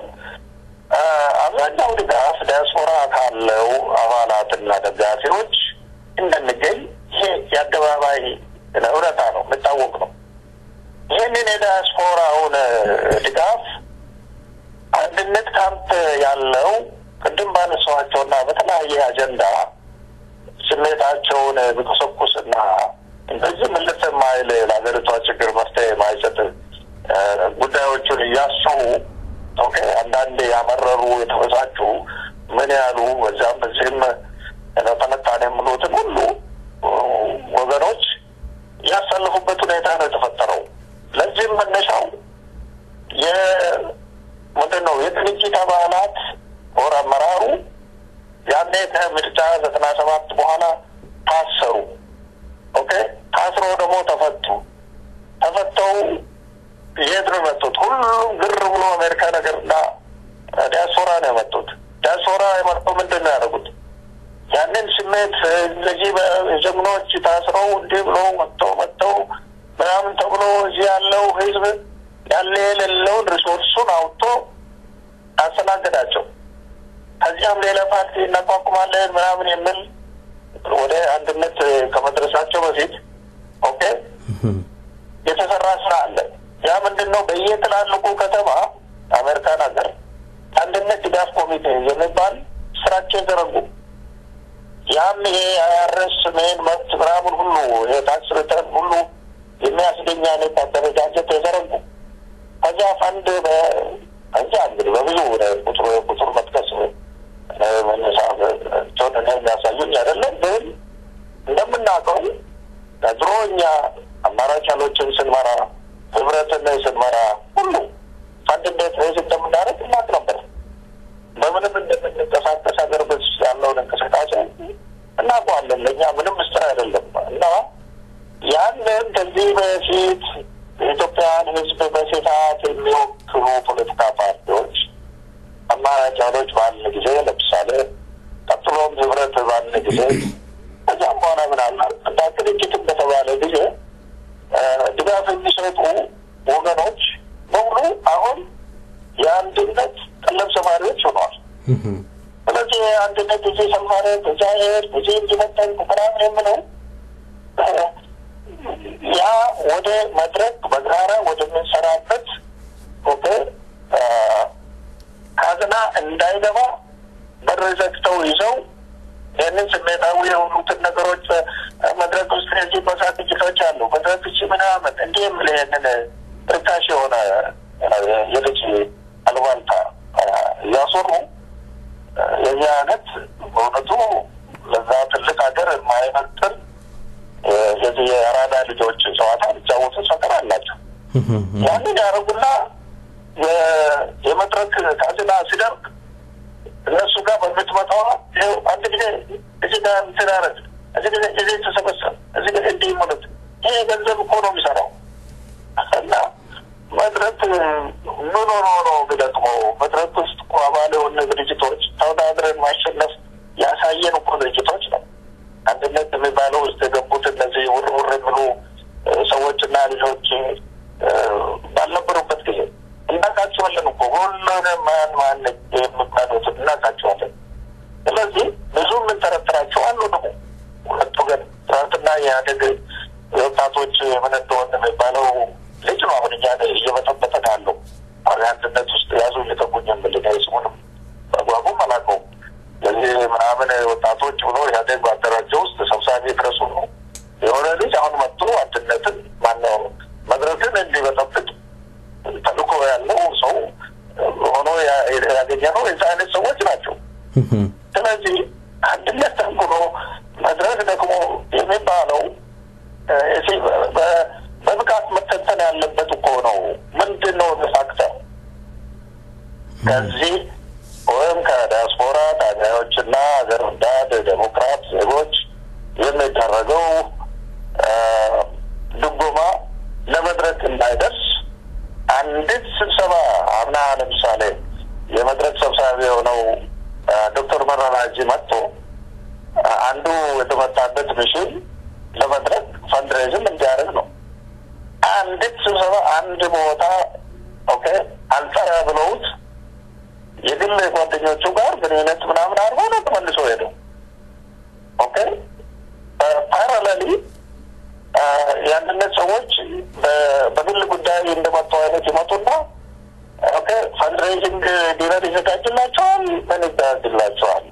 አብዛኛው ድጋፍ ዲያስፖራ ካለው አባላትና ደጋፊዎች እንደሚገኝ ይሄ የአደባባይ እውነታ ነው፣ የሚታወቅ ነው። ይህንን የዲያስፖራውን ድጋፍ አንድነት ካምፕ ያለው ቅድም ባነሳኋቸውና በተለያየ አጀንዳ ስሜታቸውን ቢቆሰቁስና እንደዚህ ምልስ የማይል ለሀገሪቷ ችግር መፍትሄ የማይሰጥ ጉዳዮቹን እያሰቡ ኦኬ አንዳንዴ ያመረሩ የተበሳጩ ምን ያሉ ወዛም በዚህም ተመጣጣኝ ምሎት ሁሉ ወገኖች ያሳለፉበት ሁኔታ ነው የተፈጠረው ለዚህም መነሻው የምንድነው የድርጅት አባላት ወራ አመራሩ ያኔ ከምርጫ 97 በኋላ ታሰሩ ኦኬ ታስሮ ደግሞ ተፈተው የድረመቱት ሁሉም ግር ብሎ አሜሪካ ነገርና ዲያስፖራ ነው የመጡት ዲያስፖራ የመጣው ምንድነው ያደረጉት ያንን ስሜት ለዚህ በጀግኖች ታስረው እንዲብሎ መጥተው ምናምን ተብሎ እዚህ ያለው ህዝብ ያለ የሌለውን ሪሶርሱን አውጥቶ አስተናገዳቸው ከዚያም ሌላ ፓርቲ እናቋቁማለን ምናምን የሚል ወደ አንድነት ከመድረሳቸው በፊት ኦኬ የተሰራ ስራ አለ ያ ምንድነው በየትላልቁ ከተማ አሜሪካ ነገር አንድነት ድጋፍ ኮሚቴ የሚባል ስራቸው ዘረጉ ያም ይሄ አያርስ ሜን መብት ምናምን ሁሉ የታክስ ሪተርን ሁሉ የሚያስገኛ ነው አደረጃጀት ተዘረጉ ከዚያ ፈንድ በእንጃ እንግዲህ በብዙ ቁጥር መጥቀስ መነሳት ቶን የሚያሳዩኝ አይደለም ግን እንደምናውቀው ድሮኛ አማራጫሎችን ስንመራ ህብረትን ስንመራ ሁሉ ፈንድ እንዴት ሬዝ እንደምናደርግ እናውቅ ነበር በምንም እንደምንቀሳቀስ ሀገር ውስጥ ያለውን እንቅስቃሴ እናውቀዋለን ለእኛ ምንም ምስጢር አይደለም እና ያንን ከዚህ በፊት የኢትዮጵያን ህዝብ በስፋት የሚወክሉ ፖለቲካ ፓርቲዎች አማራጫሎች ባለ ጊዜ ለምሳሌ ቀጥሎም ህብረት ባለ ጊዜ ከዛም በኋላ ምናልባት እንደ ድርጅት በተባለ ጊዜ ድጋፍ የሚሰጡ ወገኖች በሙሉ አሁን የአንድነት ቀለም ሰማሪዎች ሆነዋል ስለዚህ አንድነት እዚህ ሰማሪ ተዛሄድ እዚህ እንዲመጣን ምናምን የምለው ያ ወደ መድረክ በጋራ ወደምንሰራበት ኦኬ ካዝና እንዳይገባ በረዘግተው ይዘው ያንን ስሜታዊ የሆኑትን ነገሮች መድረክ ውስጥ እዚህ በሳትጅቶች አሉ መድረክ እሺ ምናምን እንዲህ የሚል ይህንን ርካሽ የሆነ የልጅ አልባልታ እያሰሩ የዚህ አይነት በእውነቱ ለዛ ትልቅ ሀገር የማይመጥን የዚህ የአራዳ ልጆች ጨዋታ ሊጫወቱ ሰከር አላቸው ያንን ያደረጉና የመድረክ ካዝና ሲደርግ እነሱ ጋር በምትመጣው አንድ ጊዜ እዚህ ጋር ትናረግ እዚህ ጊዜ እዚህ ተሰበሰብ እዚህ ጊዜ እንዲህ ማለት ይሄ ገንዘብ እኮ ነው የሚሰራው እና መድረክ ምን ሆኖ ደግሞ መድረክ ውስጥ አባል የሆኑ ድርጅቶች ተወዳድረን ማሸነፍ ያሳየን እኮ ድርጅቶች ነው አንድነት የሚባለው ውስጥ የገቡት እነዚህ ውርውር የሚሉ ሰዎችና ልጆች ባልነበሩበት ጊዜ እናቃቸዋለን እኮ ሁሉንም ማን የሚባሉት እናቃቸዋለን ስለዚህ ብዙ የምንጠረጥራቸው አሉ ደግሞ ሁለቱ ግን ትናንትና የአደግ የወጣቶች ምን እንደሆነ የሚባለው ልጅ ነው አሁን እኛ እየበጠበጠ ያለው አንድነት ውስጥ ያዙ ሊተጉኝ የምልህ ስሙንም በጓጉም አላውቀውም ለዚህ ምናምን ወጣቶች ብሎ ያደግ ባደራጀው ውስጥ ሰብሳቢ ድረሱ ነው የሆነ ልጅ አሁን መጥቶ አንድነትን ማነው መድረክን እንዲበጠብጥ ተልኮ ያለው ሰው ሆኖ ያገኘነው የዛ አይነት ሰዎች ናቸው ስለዚህ አንድነት ተንኩሎ መድረክ ደግሞ የሚባለው በብቃት መተንተን ያለበት እኮ ነው ምንድነው ፋክተር ከዚህ ወይም ከዲያስፖራ ታጋዮችና ሀገር ወዳድ ዴሞክራት ዜጎች የሚደረገው ድጎማ ለመድረክ እንዳይደርስ አንዲት ስብሰባ አምና ለምሳሌ የመድረክ ሰብሳቢ የሆነው ዶክተር መረራ መጥቶ አንዱ የተመጣበት ሚሽን ለመድረክ ፈንድሬዝም እንዲያደርግ ነው አንዲት ስብሰባ አንድ ቦታ ኦኬ አልጠራ ብለውት የግል ጓደኞቹ ጋር ግንኙነት ምናምን አድርጎ ነው ተመልሶ ሄደው ኦኬ ፓራሌሊ የአንድነት ሰዎች በግል ጉዳይ እንደመጡ አይነት ይመጡና ኦኬ ፈንድሬዚንግ ዲነር ይዘጋጅላቸዋል ምን ይዘጋጅላቸዋል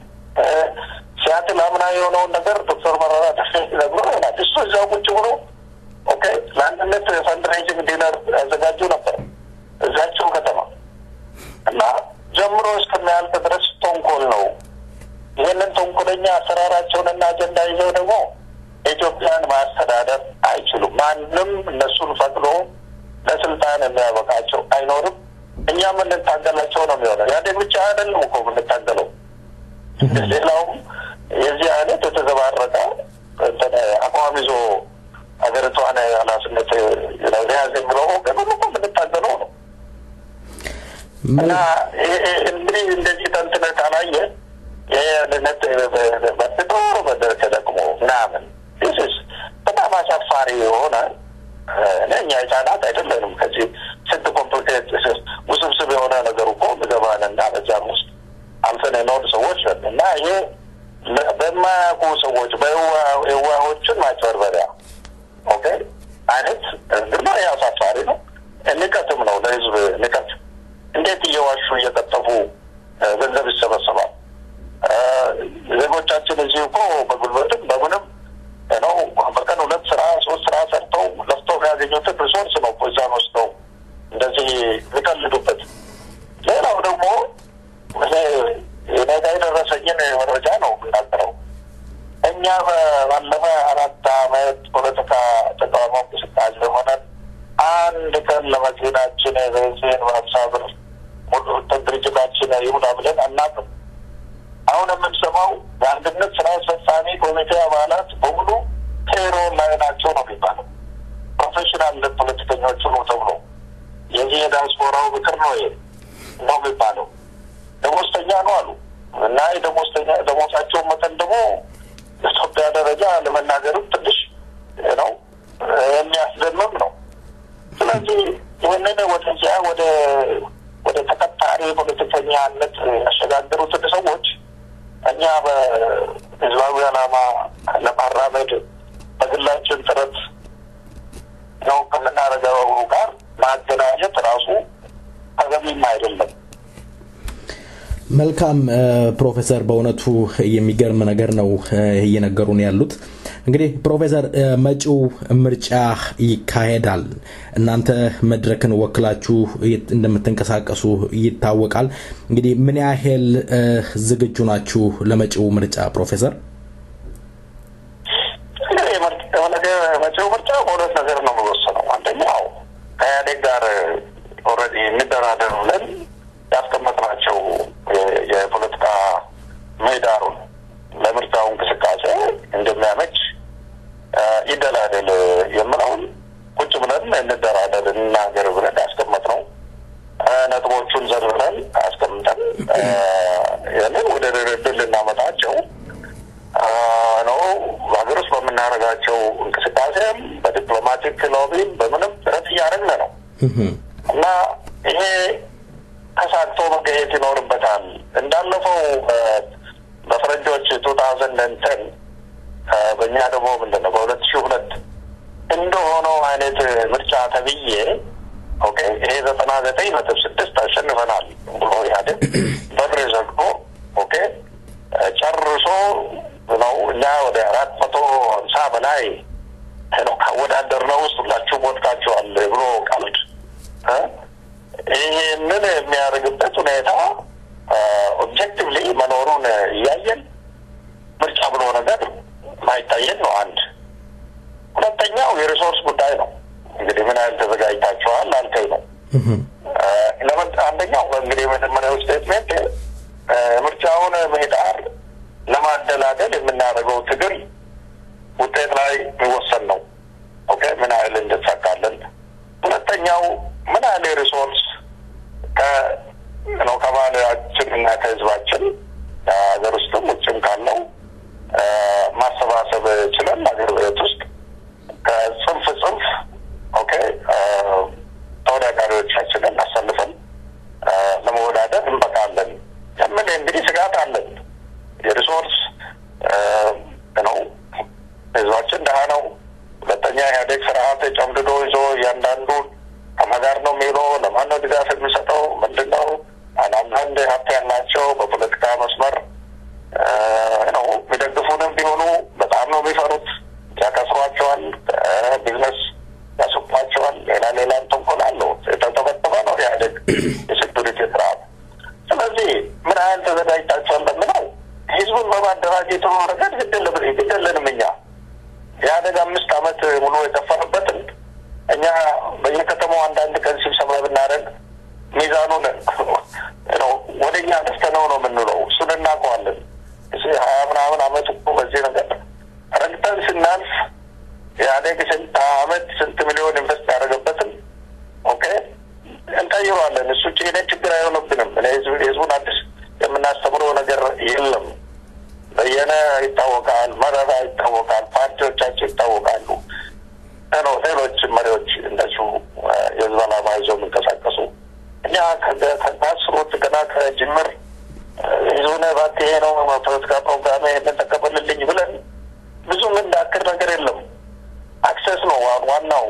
ሲያትል አምና የሆነውን ነገር ዶክተር መረራ ነግሮ ይሆናል እሱ እዛው ቁጭ ብሎ ኦኬ ለአንድነት ፈንድሬዚንግ ዲነር ያዘጋጁ ነበር እዛቸው ከተማ እና ጀምሮ እስከሚያልቅ ድረስ ተንኮል ነው ትክክለኛ አሰራራቸውንና አጀንዳ ይዘው ደግሞ ኢትዮጵያን ማስተዳደር አይችሉም። ማንም እነሱን ፈቅዶ ለስልጣን የሚያበቃቸው አይኖርም። እኛም እንታገላቸው ነው የሚሆነው። ያደግ ብቻ አይደለም እኮ የምንታገለው። ሌላውም የዚህ አይነት የተዘባረቀ አቋም ይዞ ሀገሪቷን ኃላፊነት ለያዝ የሚለው ግን ሁሉ የምንታገለው ነው እና እንግዲህ እንደዚህ ተንትነ ካላየ የነት በጥሩ ተደቅሞ ምናምን በጣም አሳፋሪ የሆነ እኛ የቻናት አይደለንም። ከዚህ ስንት ኮምፕሊኬት ውስብስብ የሆነ ነገር እኮ ምገባንና በዛም ውስጥ አልፈን የኖር ሰዎች ነን እና ይሄ በማያውቁ ሰዎች በየዋሆችን ማጭበርበሪያ ኦኬ አይነት ግርማ አሳፋሪ ነው። ንቀትም ነው ለህዝብ ንቀት። እንዴት እየዋሹ እየቀጠፉ ገንዘብ ይሰበሰባል? ዜጎቻችን እዚህ እኮ በጉልበትም በምንም ነው በቀን 2 ስራ 3 ስራ ሰርተው ለፍተው ያገኙትን ሪሶርስ ነው እዛን ወስደው እንደዚህ ይቀልዱበት። ሌላው ደግሞ ነገ የደረሰኝን መረጃ ነው የምናገረው። እኛ ባለፈ 4 ዓመት ፖለቲካ ተቃውሞ እንቅስቃሴ ሆነን አንድ ቀን ለመኪናችን ቤንዚን 50 ብር ድርጅታችን ይሁን ብለን አናውቅም። አሁን የምንሰማው የአንድነት ስራ አስፈጻሚ ኮሚቴ አባላት በሙሉ ፔሮል ላይ ናቸው ነው የሚባለው። ፕሮፌሽናል ፖለቲከኞቹ ነው ተብሎ የዚህ የዲያስፖራው ምክር ነው ነው የሚባለው። ደሞዝተኛ ነው አሉ እና ደሞዛቸውን መጠን ደግሞ በኢትዮጵያ ደረጃ ለመናገርም ትንሽ ነው የሚያስደምም ነው። ስለዚህ ይህንን ወደዚያ ወደ ተቀጣሪ ፖለቲከኛነት ያሸጋገሩትን ሰዎች እኛ በህዝባዊ ዓላማ ለማራመድ በግላችን ጥረት ነው ከምናደርገው ጋር ማገናኘት ራሱ ተገቢም አይደለም። መልካም ፕሮፌሰር፣ በእውነቱ የሚገርም ነገር ነው እየነገሩን ያሉት። እንግዲህ ፕሮፌሰር መጪው ምርጫ ይካሄዳል። እናንተ መድረክን ወክላችሁ እንደምትንቀሳቀሱ ይታወቃል። እንግዲህ ምን ያህል ዝግጁ ናችሁ ለመጪው ምርጫ ፕሮፌሰር? መጪው ምርጫ ሁለት ነገር ነው የሚወሰነው። አንደኛው ከኢህአዴግ ጋር ኦልሬዲ እንደራደር ብለን ያስቀመጥናቸው የፖለቲካ ምህዳሩን ለምርጫው እንቅስቃሴ እንደሚያመች ይደላደል የምለውን ቁጭ ብለን እንደራደር እናገር ብለን ያስቀመጥነው ነጥቦቹን ዘርዝረን አስቀምጠን ያንን ወደ ድርድር ልናመጣቸው ነው። በሀገር ውስጥ በምናደርጋቸው እንቅስቃሴም በዲፕሎማቲክ ሎቢም በምንም ጥረት እያደረግን ነው እና ይሄ ተሳክቶ መገኘት ይኖርበታል። እንዳለፈው በፈረንጆች 2010 በእኛ ደግሞ ምንድነው በ2002 እንደሆነው አይነት ምርጫ ተብዬ ኦኬ ይሄ 99.6 አሸንፈናል ብሎ ኢህአዴግ በር ዘግቶ ኦኬ ጨርሶ ነው እኛ ወደ 450 በላይ ነው ካወዳደርነው ውስጥ ሁላችሁ ወጥታችኋል ብሎ ቀልድ ይሄንን የሚያደርግበት ሁኔታ ኦብጀክቲቭሊ መኖሩን እያየን ምርጫ ብሎ ነገር ማይታየን ነው። አንድ ሁለተኛው የሪሶርስ ጉዳይ ነው። እንግዲህ ምን ያህል ተዘጋጅታችኋል አልከኝ ነው። አንደኛው እንግዲህ መጀመሪያው ስቴትመንት ምርጫውን ምህዳር ለማደላደል የምናደርገው ትግል ውጤት ላይ የሚወሰን ነው። ኦኬ ምን ያህል እንድትሳካለን። ሁለተኛው ምን ያህል ሪሶርስ ነው ከባህላችን እና ከህዝባችን ሀገር ውስጥም ውጭም ካለው ማሰባሰብ ችለን ሀገር ቤት ውስጥ ከጽንፍ ኦኬ ተወዳዳሪዎቻችንን አሰልፈን ለመወዳደር እንበቃለን የምን እንግዲህ ስጋት አለን። የሪሶርስ ነው ህዝባችን ደሃ ነው። ሁለተኛ ኢህአዴግ ስርዓት ጨምድዶ ይዞ እያንዳንዱ ከማጋር ነው የሚለው ለማነው ድጋፍ የሚሰጠው ምንድነው? አንዳንድ ሀብት ያላቸው በፖለቲካ መስመር ህዝቡን በማደራጀት ወረቀት ግደለንም እኛ ያደጋ 5 አመት ሙሉ የተፈረበትን እኛ በየከተማው አንዳንድ ቀን ስብሰባ ብናደርግ ሚዛኑን ነው ወደኛ ተስተነው ነው የምንለው እሱን እናውቀዋለን እሺ 20 ምናምን አመት እኮ በዚህ ነገር ረግጠን ስናልፍ ያደግ ስንት አመት ስንት ሚሊዮን ኢንቨስት ያደረገበትን ኦኬ እንታየዋለን እሱ ችግር አይሆንብንም ለህዝቡን አዲስ የምናስተምረው ነገር የለም በየነ ይታወቃል መረራ ይታወቃል ፓርቲዎቻችን ይታወቃሉ ነው ሌሎች መሪዎች እንደዚሁ የዝባላ ማይዞ መንቀሳቀሱ እኛ ከታስሮት ገና ከጅምር ይዞነ ባቴ ነው ፖለቲካ ፕሮግራም የተተከበልልኝ ብለን ብዙ ምን ዳክር ነገር የለም አክሰስ ነው ዋናው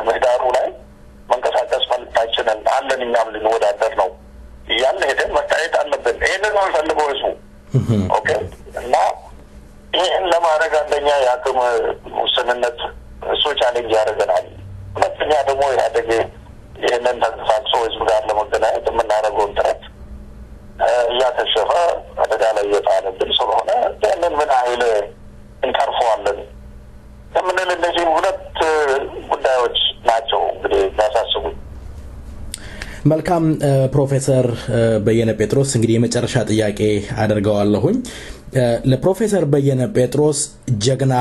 ምህዳሩ ላይ መንቀሳቀስ ፈልታችንን አለን እኛም ልንወዳደር ነው ያን ሄደን መታየት አለብን ይሄንን ነው ፈልገው እሱ ኦኬ እና ይሄን ለማድረግ አንደኛ ያቅም ውስንነት እሱ ቻሌንጅ ያደርገናል ሁለተኛ ደግሞ ያደገ ይሄንን ተንቀሳቅሶ ህዝብ ጋር ለመገናኘት የምናደርገው ጥረት ያከሸፈ አደጋ ላይ የጣለብን ስለሆነ ያንን ምን አይል እንቀርፈዋለን የምንል እንደዚህ ሁለት ጉዳዮች ናቸው እንግዲህ ያሳስቡኝ መልካም ፕሮፌሰር በየነ ጴጥሮስ እንግዲህ የመጨረሻ ጥያቄ አደርጋለሁኝ ለፕሮፌሰር በየነ ጴጥሮስ ጀግና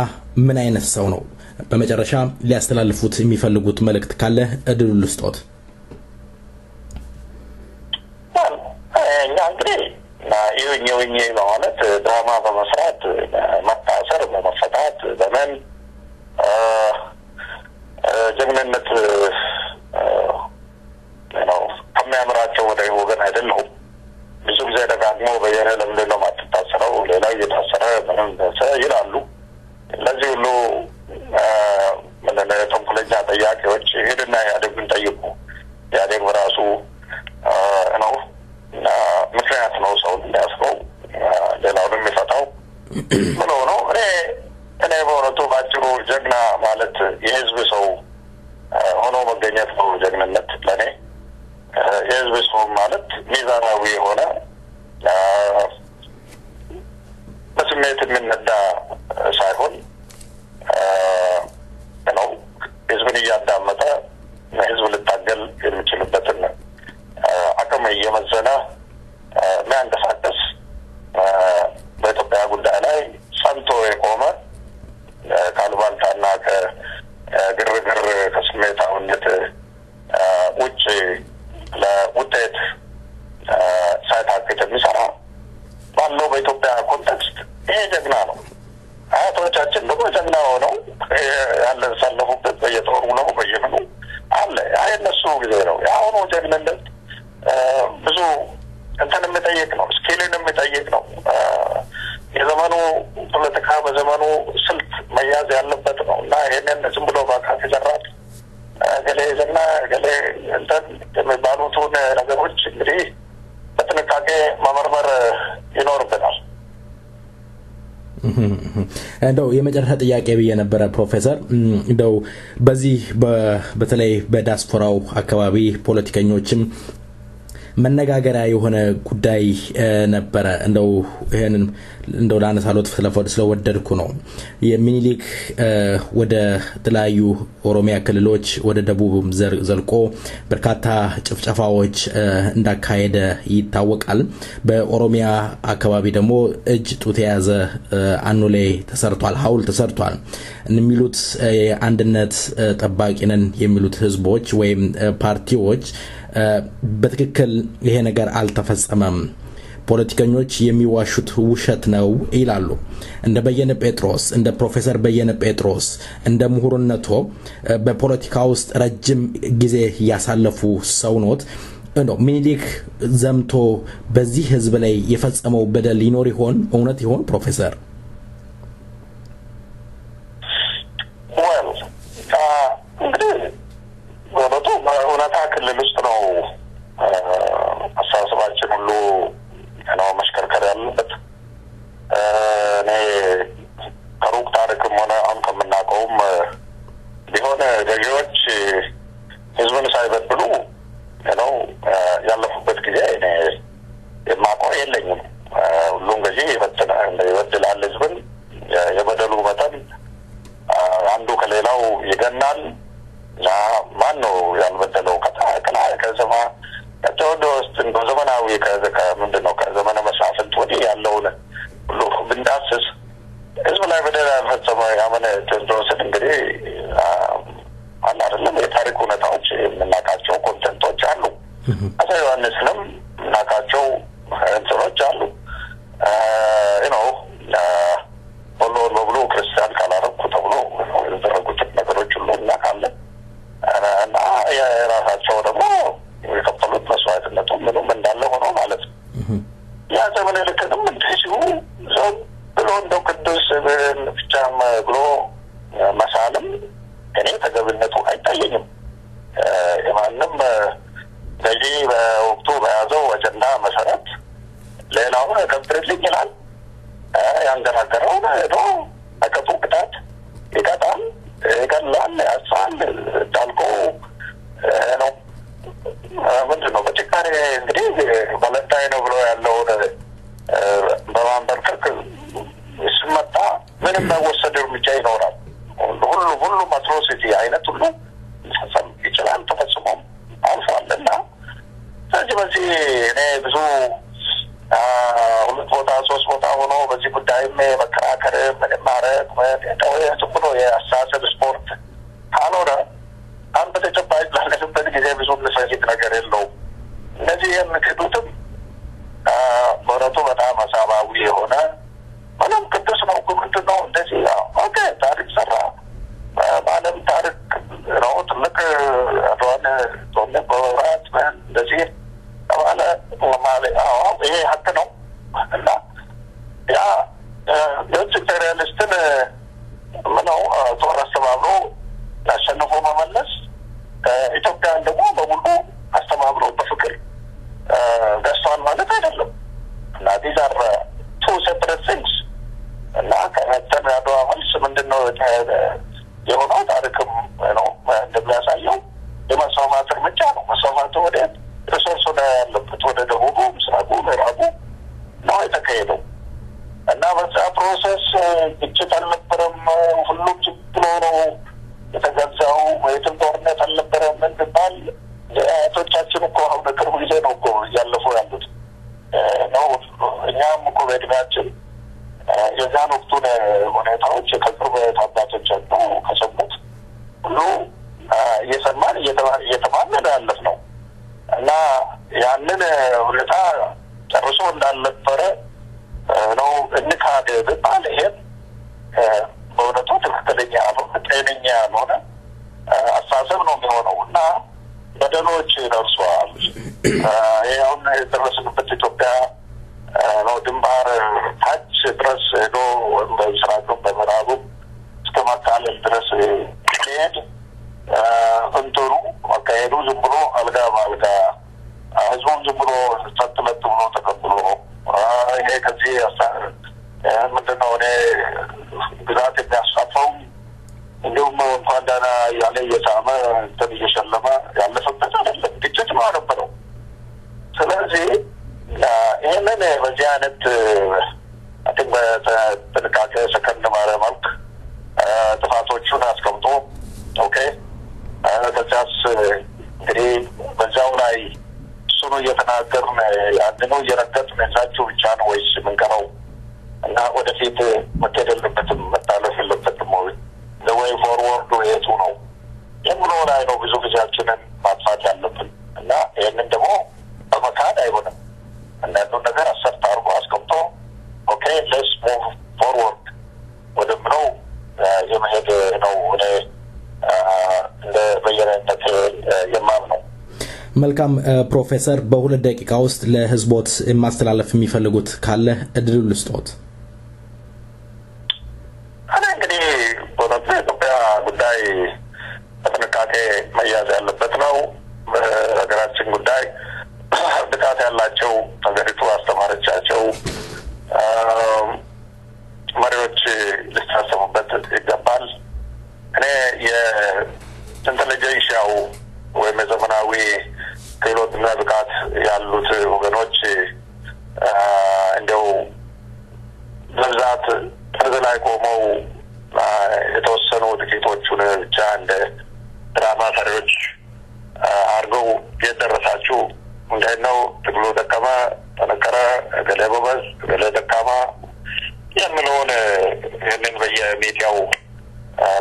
ምን አይነት ሰው ነው በመጨረሻ ሊያስተላልፉት የሚፈልጉት መልእክት ካለ እድሉ ልስጦት እኛ እንግዲህ ይሁኝ ማለት ድራማ በመስራት መታሰር በመፈታት በመን ጀግንነት ነው ከሚያምራቸው ወደ ወገን አይደለም ብዙ ጊዜ ደጋግሞ በየነ ለምንድን ነው ማትታሰረው ሌላ እየታሰረ ምንም ይላሉ ለዚህ ሁሉ ምንድነው ተንኮለኛ ጥያቄዎች ሄድና ያደጉን ጠይቁ ያደግ በራሱ ነው ምክንያት ነው ሰው እንዲያስረው ሌላውንም ይፈታው ብሎ ነው እኔ በእውነቱ ባጭሩ ጀግና ማለት የህዝብ ሰው ሆኖ መገኘት ነው ጀግንነት ለኔ የህዝብ ሰው ማለት ሚዛናዊ የሆነ በስሜት የሚነዳ ሳይሆን ነው ህዝብን እያዳመጠ ህዝብ ልታገል የሚችልበትን አቅም እየመዘነ የሚያንቀሳቀስ በኢትዮጵያ ጉዳይ ላይ ጸንቶ የቆመ ካልባልታና ከግርግር ከስሜታዊነት ውጭ ለውጤት ሳይታክት የሚሰራ ባለው በኢትዮጵያ ኮንቴክስት ይሄ ጀግና ነው አያቶቻችን ደግሞ ጀግና ሆነው ያለን ሳለፉበት በየጦሩ ነው በየምኑ አለ አይነሱ ጊዜ ነው ያሁኑ ጀግንነት ብዙ እንትን የሚጠይቅ ነው ስኪልን የሚጠይቅ ነው የዘመኑ ፖለቲካ በዘመኑ ስልት መያዝ ያለበት ነው እና ይሄንን ዝም ብሎ ባካት ይዘራል ገሌ ጀግና ገሌ እንትን የሚባሉትን ነገሮች እንግዲህ በጥንቃቄ መመርመር ይኖርብናል እንደው የመጨረሻ ጥያቄ ብዬ ነበር ፕሮፌሰር እንደው በዚህ በተለይ በዲያስፖራው አካባቢ ፖለቲከኞችም መነጋገሪያ የሆነ ጉዳይ ነበር እንደው ይሄንን እንደው ላነሳሎት ስለወደድኩ ነው የሚኒሊክ ወደ ተለያዩ ኦሮሚያ ክልሎች ወደ ደቡብ ዘልቆ በርካታ ጭፍጨፋዎች እንዳካሄደ ይታወቃል በኦሮሚያ አካባቢ ደግሞ እጅ ጡት የያዘ አኑሌ ተሰርቷል ሐውልት ተሰርቷል የሚሉት አንድነት ጠባቂ ነን የሚሉት ህዝቦች ወይም ፓርቲዎች በትክክል ይሄ ነገር አልተፈጸመም ፖለቲከኞች የሚዋሹት ውሸት ነው ይላሉ እንደ በየነ ጴጥሮስ እንደ ፕሮፌሰር በየነ ጴጥሮስ እንደ ምሁርነቶ በፖለቲካ ውስጥ ረጅም ጊዜ ያሳለፉ ሰው ኖት እንደው ሚኒሊክ ዘምቶ በዚህ ህዝብ ላይ የፈጸመው በደል ይኖር ይሆን እውነት ይሆን ፕሮፌሰር በእውነታ ክልል ውስጥ ነው አሳስባችን ሁሉ ነው መሽከርከር ያለበት እኔ ከሩቅ ታሪክም ሆነ አሁን ከምናውቀውም ቢሆን ገዢዎች ህዝብን ሳይበድሉ ነው ያለፉበት ጊዜ እኔ የማውቀው የለኝም ሁሉም ገዢ ላይ በደላ ፈጸመ ያመነ ቴዎድሮስን እንግዲህ አይደለም የታሪክ ሁኔታዎች የምናውቃቸው ኮንቴንቶች አሉ አፄ ዮሐንስንም እናውቃቸው እንትኖች አሉ ሁሉ በብሎ ክርስቲያን ካላረኩ ተብሎ የተደረጉት ነገሮች ሁሉ እናውቃለን እና የራሳቸው ደግሞ የከፈሉት መስዋዕትነቱ ምንም እንዳለ ሆኖ ማለት ነው ያ ዘመን ልክንም እንደዚሁ ሰው ብሎ እንደው ቅዱስ ብቻም ብሎ መሳለም እኔ ተገብነቱ አይታየኝም የማንም በዚህ በወቅቱ በያዘው አጀንዳ መሰረት ሌላውን ከብትልኝ ይላል ያንገራገረው ነው አቀጡ ቅጣት ይቀጣል ይገላል ያሳል ዳልቆ ነው ምንድነው በጭካኔ እንግዲህ ባለንታይ ነው ብሎ ያለው በማንበርከክ ስመጣ ምንም ወሰደ እርምጃ ይኖራል ሁሉ አትሮሲቲ አይነት ሁሉ ተፈጸም ይችላል ተፈጽሞ አልፏልና ስለዚህ በዚህ እኔ ብዙ ሁለት ቦታ ሶስት ቦታ ሆኖ በዚህ ጉዳይም መከራከር ምን ማረግ ነው የትብሎ የአሳሰብ ስፖርት ካልሆነ አንድ ተጨባጭ ላለበት ጊዜ ብዙ መስጊድ ነገር የለው እነዚህ የምክዱትም በረቱ በጣም አሳባዊ የሆነ ምንም ቅዱስ ነው ምንድን ነው እንደዚህ ኦኬ ታሪክ ሰራ በዓለም ታሪክ ነው ትልቅ አድዋን ጦርነት በወራት እንደዚህ ተባለ ይሄ ሀቅ ነው እና ያ የውጭ ኢምፔሪያሊስትን ምነው ጦር አስተባብሮ አሸንፎ መመለስ ኢትዮጵያን ደግሞ በሙሉ አስተባብሮ በፍቅር ገዝቷል ማለት አይደለም እና these are two separate things እና ከመተን አድዋ መልስ ምንድነው የሆነው ታሪክም ነው እንደሚያሳየው የመስዋዕት እርምጃ ነው መስዋዕቱ ወደ ሪሶርስ ወደ ያለበት ወደ ደቡቡ ምስራቁ ምዕራቡ ነው የተካሄደው እና በዛ ፕሮሰስ ግጭት አልነበረም ሁሉም ችግር ነው የተገዛው ወይም ጦርነት አልነበረም እንደባል የአቶቻችን እኮ አሁን በቅርብ ጊዜ ነው እኮ ያለፉ ያሉት ነው እኛም እኮ በእድሜያችን የዛን ወቅቱን ሁኔታዎች ከቅርብ አባቶቻቸው ከሰሙት ሁሉ እየሰማን እየተማመን ያለፍ ነው እና ያንን ሁኔታ ጨርሶ እንዳልነበረ ነው እንካደ በጣም ይሄን በእውነቱ ትክክለኛ ጤነኛ ያልሆነ አስተሳሰብ ነው የሚሆነው እና በደሎች ደርሷል አሁን የደረስንበት ኢትዮጵያ ነው ድንባር ታች ድረስ ሄዶ በምስራቁ በምዕራቡ እስከ ማካለል ድረስ ሄድ እንትኑ ማካሄዱ ዝም ብሎ አልጋ ባልጋ ህዝቡም ዝም ብሎ ተጥለጥ ብሎ ተቀብሎ ይሄ ከዚህ ምንድነው እኔ ግዛት የሚያስፋፋው እንዲሁም እንኳን ዳና ያለ የሳመ እንትን እየሸለመ ያለፈበት አይደለም ግጭት ነው ነበረው ስለዚህ ይሄንን በዚህ አይነት በጥንቃቄ ሰከንድ ማለማልክ ጥፋቶቹን አስቀምጦ ኦኬ ከዛስ እንግዲህ በዛው ላይ እሱኑ እየተናገርን ያንኑ እየረገጥን እዛችሁ ብቻ ነው ወይስ ምንቀረው እና ወደፊት መከደ የለበትም መታለፍ የለበትም ወይ the way forward የቱ ነው የምለው ላይ ነው ብዙ ጊዜያችንን ማጥፋት ያለብን እና ይሄንን ደግሞ በመካድ አይሆንም አንዳንዱ ነገር አሰርታ አርጎ አስቀምጦ ኦኬ let's move forward ወደምነው የመሄድ ነው ወደ እንደ በየነነት የማምነው መልካም ፕሮፌሰር በሁለት ደቂቃ ውስጥ ለህዝቦት ማስተላለፍ የሚፈልጉት ካለ እድሉ ልስጦት እንግዲህ በኢትዮጵያ ጉዳይ በጥንቃቄ መያዝ ያለበት ነው ሀገራችን ጉዳይ ብቃት ያላቸው ሀገሪቱ አስተማሪዎቻቸው መሪዎች ሊታሰቡበት ይገባል እኔ የኢንተለጀንሲያው ወይም ዘመናዊ ክህሎትና ብቃት ያሉት ወገኖች እንደው በዛት ተዘላይ ቆመው የተወሰኑ ጥቂቶቹን ብቻ እንደ ድራማ ሰሪዎች አርገው የደረሳችሁ እንደነው ትግሉ ደካማ ተነከረ ገለበበዝ ገለደካማ የምንሆነ ይህንን በሚዲያው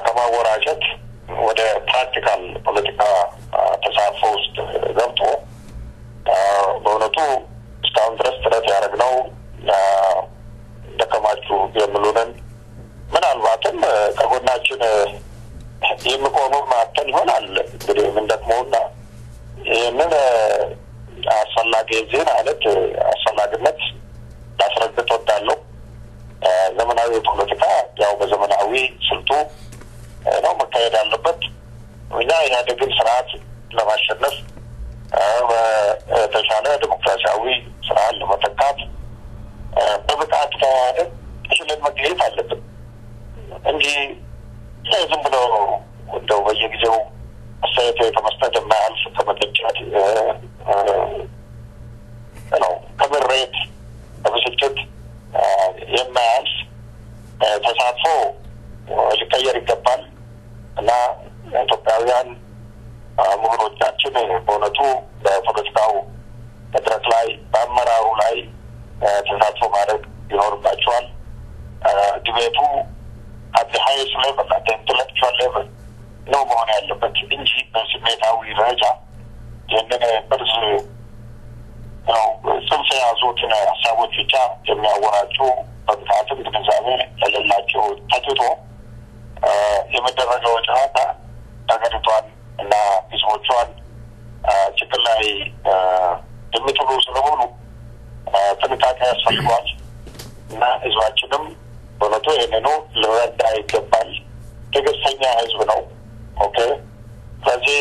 ከማወራጨት ወደ ፕራክቲካል ፖለቲካ ተሳትፎ ውስጥ ገብቶ በእውነቱ እስካሁን ድረስ ጥረት ያደረግነው ደከማችሁ የሚሉንን ምናልባትም ከጎናችን የሚቆሙ ማተን ይሆናል እንግዲህ ምን ደክሞና ይህንን አስፈላጊ ዜና አይነት አስፈላጊነት ላስረግጥ ወዳለሁ። ዘመናዊ ፖለቲካ ያው በዘመናዊ ስልቱ ነው መካሄድ ያለበት። እኛ የኢህአዴግን ስርዓት ለማሸነፍ በተሻለ ዲሞክራሲያዊ ስርዓት ለመተካት በብቃት ተሽለን መገኘት አለብን እንጂ ዝም ብሎ እንደው በየጊዜው አስተያየት ከመስጠት የማያልፍ ከመተቸት ነው ከምሬት በብስጭት የማያልፍ ተሳትፎ ሊቀየር ይገባል እና ኢትዮጵያውያን ምሁሮቻችን በእውነቱ በፖለቲካው መድረክ ላይ በአመራሩ ላይ ተሳትፎ ማድረግ ይኖርባቸዋል። ዲቤቱ at the highest level, at the intellectual level ነው መሆን ያለበት እንጂ በስሜታዊ ደረጃ ይህንን በርስ ነው ጽንፍ የያዙትን ሀሳቦች ብቻ የሚያወራጩ በብቃትም ግንዛቤ የሌላቸው ተትቶ የመደረገው ጨዋታ ሀገሪቷን እና ህዝቦቿን ችግር ላይ የሚጥሉ ስለሆኑ ጥንቃቄ ያስፈልገዋል እና ህዝባችንም በእውነቱ ይህንኑ ሊረዳ ይገባል። ትዕግስተኛ ህዝብ ነው። ኦኬ ስለዚህ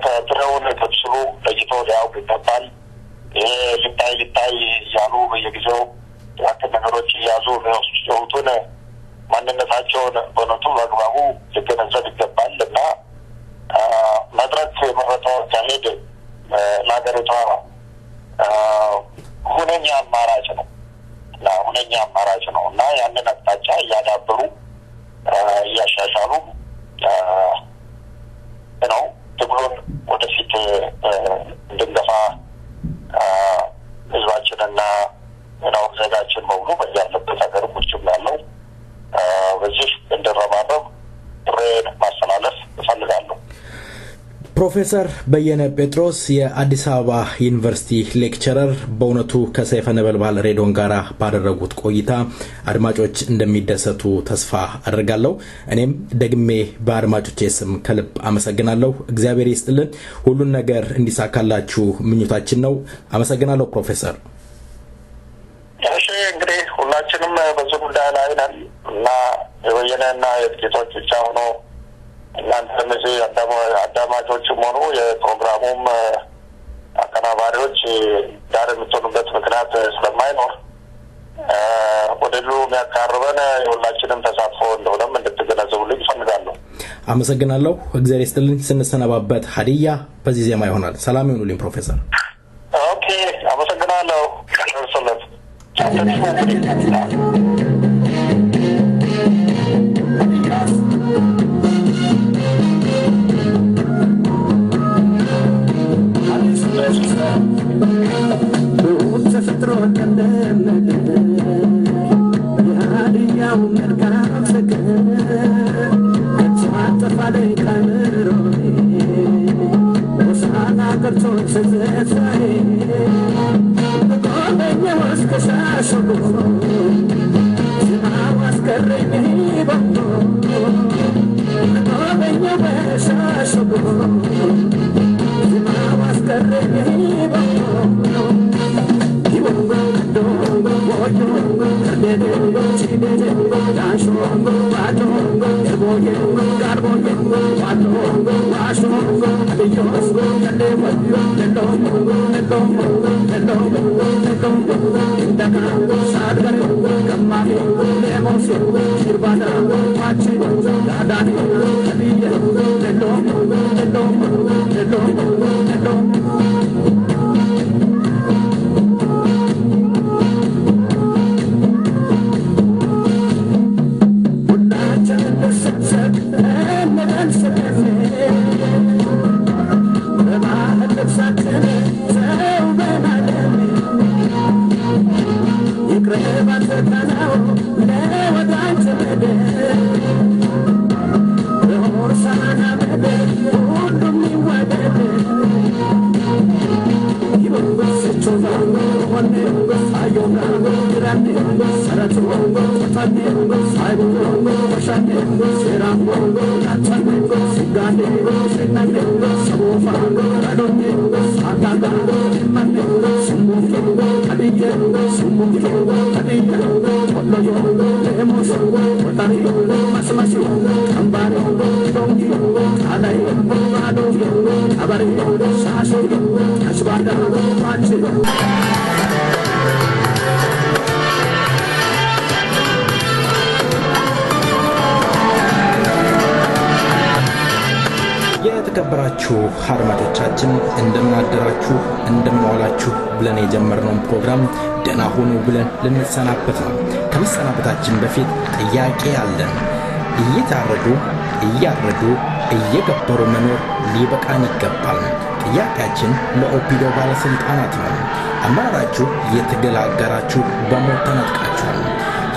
ከጥሬውን ከብስሉ ለይቶ ሊያውቅ ይገባል። ይሄ ሊታይ እያሉ በየጊዜው ጥቃቅን ነገሮች እያዙ የሚወስዱትን ማንነታቸውን በእውነቱ በአግባቡ ሊገነዘብ ይገባል እና መድረክ የመረጠው አካሄድ ለሀገሪቷ ሁነኛ አማራጭ ነው እና ያንን አቅጣጫ እያዳበሩ እያሻሻሉ ነው ትግሉን ወደፊት እንድንገፋ ህዝባችንና ነው ዜጋችን በሙሉ በያለበት ሀገር ውጭም ያለው በዚህ እንድንረባረብ ጥሬን ማስተላለፍ እፈልጋለሁ። ፕሮፌሰር በየነ ጴጥሮስ የአዲስ አበባ ዩኒቨርሲቲ ሌክቸረር በእውነቱ ከሰይፈ ነበልባል ሬዲዮን ጋራ ባደረጉት ቆይታ አድማጮች እንደሚደሰቱ ተስፋ አደርጋለሁ። እኔም ደግሜ በአድማጮቼ ስም ከልብ አመሰግናለሁ። እግዚአብሔር ይስጥልን። ሁሉን ነገር እንዲሳካላችሁ ምኞታችን ነው። አመሰግናለሁ ፕሮፌሰር። እሺ እንግዲህ ሁላችንም በዚህ ጉዳይ ላይ ነን እና የበየነና የጥቂቶች ብቻ ሆኖ እናንተም እዚህ አዳማጮችም ሆኑ የፕሮግራሙም አቀናባሪዎች ጋር የምትሆኑበት ምክንያት ስለማይኖር ወደ ድሉ የሚያቃርበን የሁላችንም ተሳትፎ እንደሆነም እንድትገነዘቡልኝ እፈልጋለሁ። አመሰግናለሁ። እግዚአብሔር ይስጥልኝ። ስንሰነባበት ሀዲያ በዚህ ዜማ ይሆናል። ሰላም ይሁንልኝ ፕሮፌሰር። ኦኬ አመሰግናለሁ። ከርሰለት You're የተከበራችሁ አድማጮቻችን እንደምን አደራችሁ እንደምን ዋላችሁ ብለን የጀመርነው ፕሮግራም ደህና ሁኑ ብለን ልንሰናበት ነው። ከመሰናበታችን በፊት ጥያቄ አለን። እየታረዱ እያረዱ እየገበሩ መኖር ሊበቃን ይገባል። ጥያቄያችን ለኦፒዶ ባለስልጣናት ነው። አማራችሁ የትግል አጋራችሁ በሞት ተነጥቃችኋል።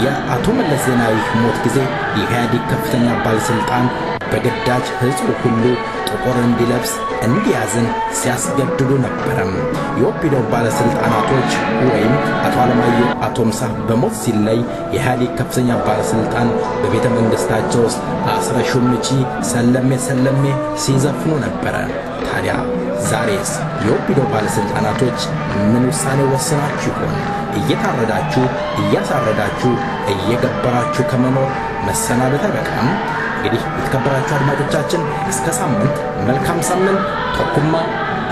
የአቶ መለስ ዜናዊ ሞት ጊዜ የኢህአዴግ ከፍተኛ ባለስልጣን በግዳጅ ህዝቡ ሁሉ ጥቁር እንዲለብስ እንዲያዝን ሲያስገድዱ ነበር። የኦፒዶ ባለስልጣናቶች ወይም አቶ አለማየሁ አቶምሳ በሞት ሲለይ የኢህአዴግ ከፍተኛ ባለስልጣን በቤተ መንግስታቸው ውስጥ አስረሹምጪ ሰለሜ ሰለሜ ሲዘፍኑ ነበር። ታዲያ ዛሬስ የኦፒዶ ባለስልጣናቶች ምን ውሳኔ ወሰናችሁ ይሆን? እየታረዳችሁ እያሳረዳችሁ እየገበራችሁ ከመኖር መሰናበት አይበቃም? እንግዲህ የተከበራችሁ አድማጮቻችን እስከ ሳምንት መልካም ሳምንት። ተኩማ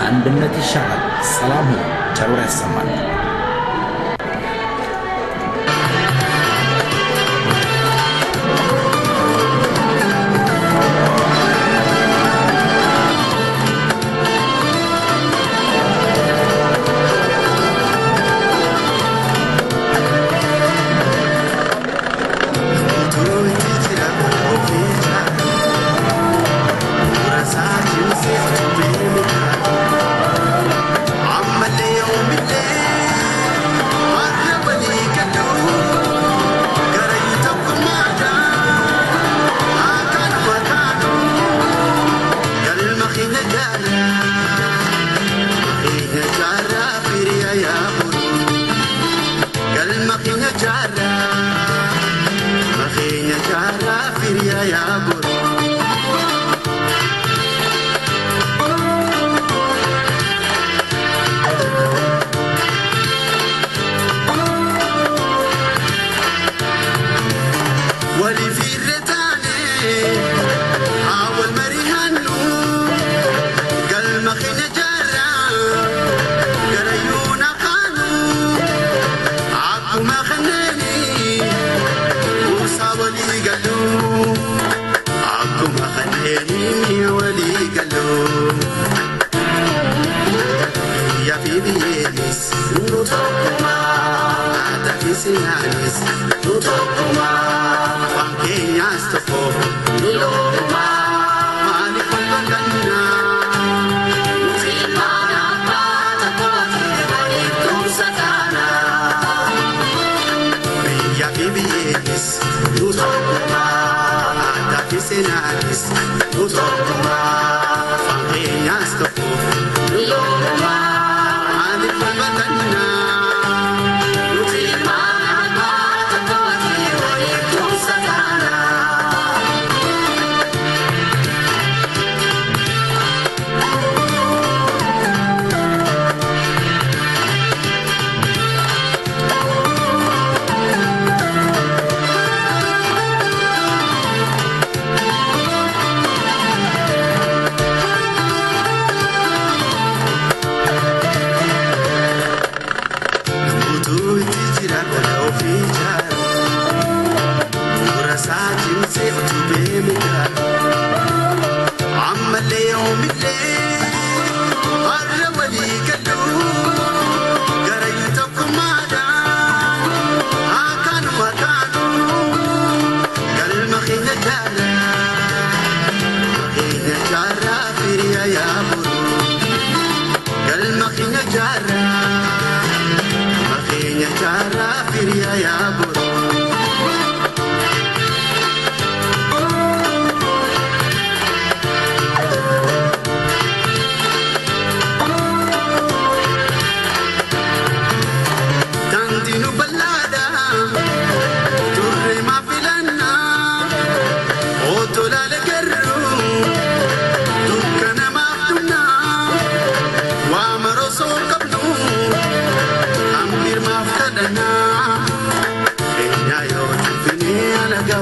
አንድነት ይሻላል። ሰላም ሁኑ። ቸር ያሰማን።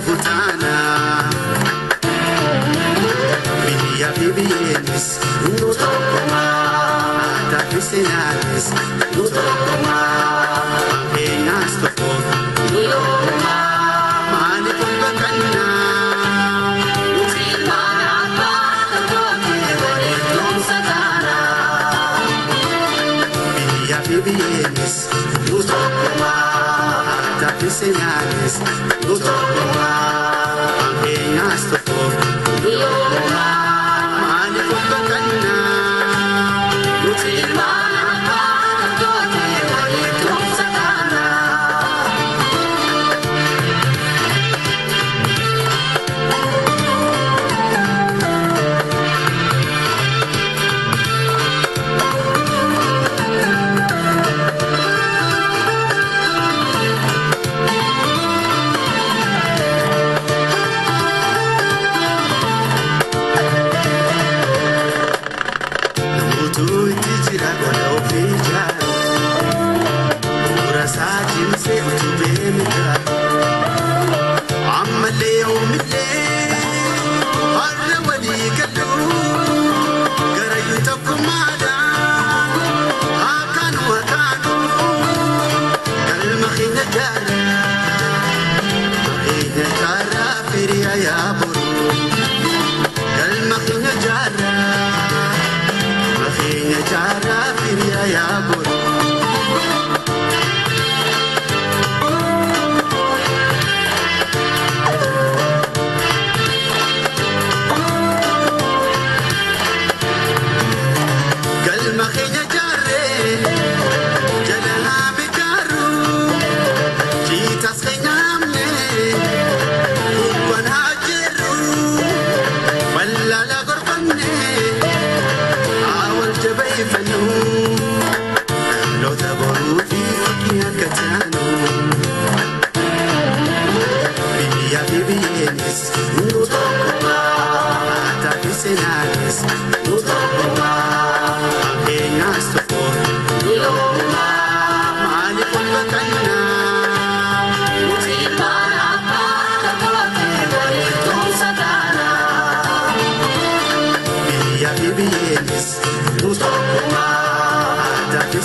futaana biyya biyyenis nutokoma tafisenanis nutokoma enas toko nutokoma mani kumbakanna utilmana takoki walitom satana biyya biyyenis nutokoma tafisenanis nutokoma enas toko nutokoma mani kumbakanna utilmana takoki walitom satana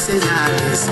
Señales,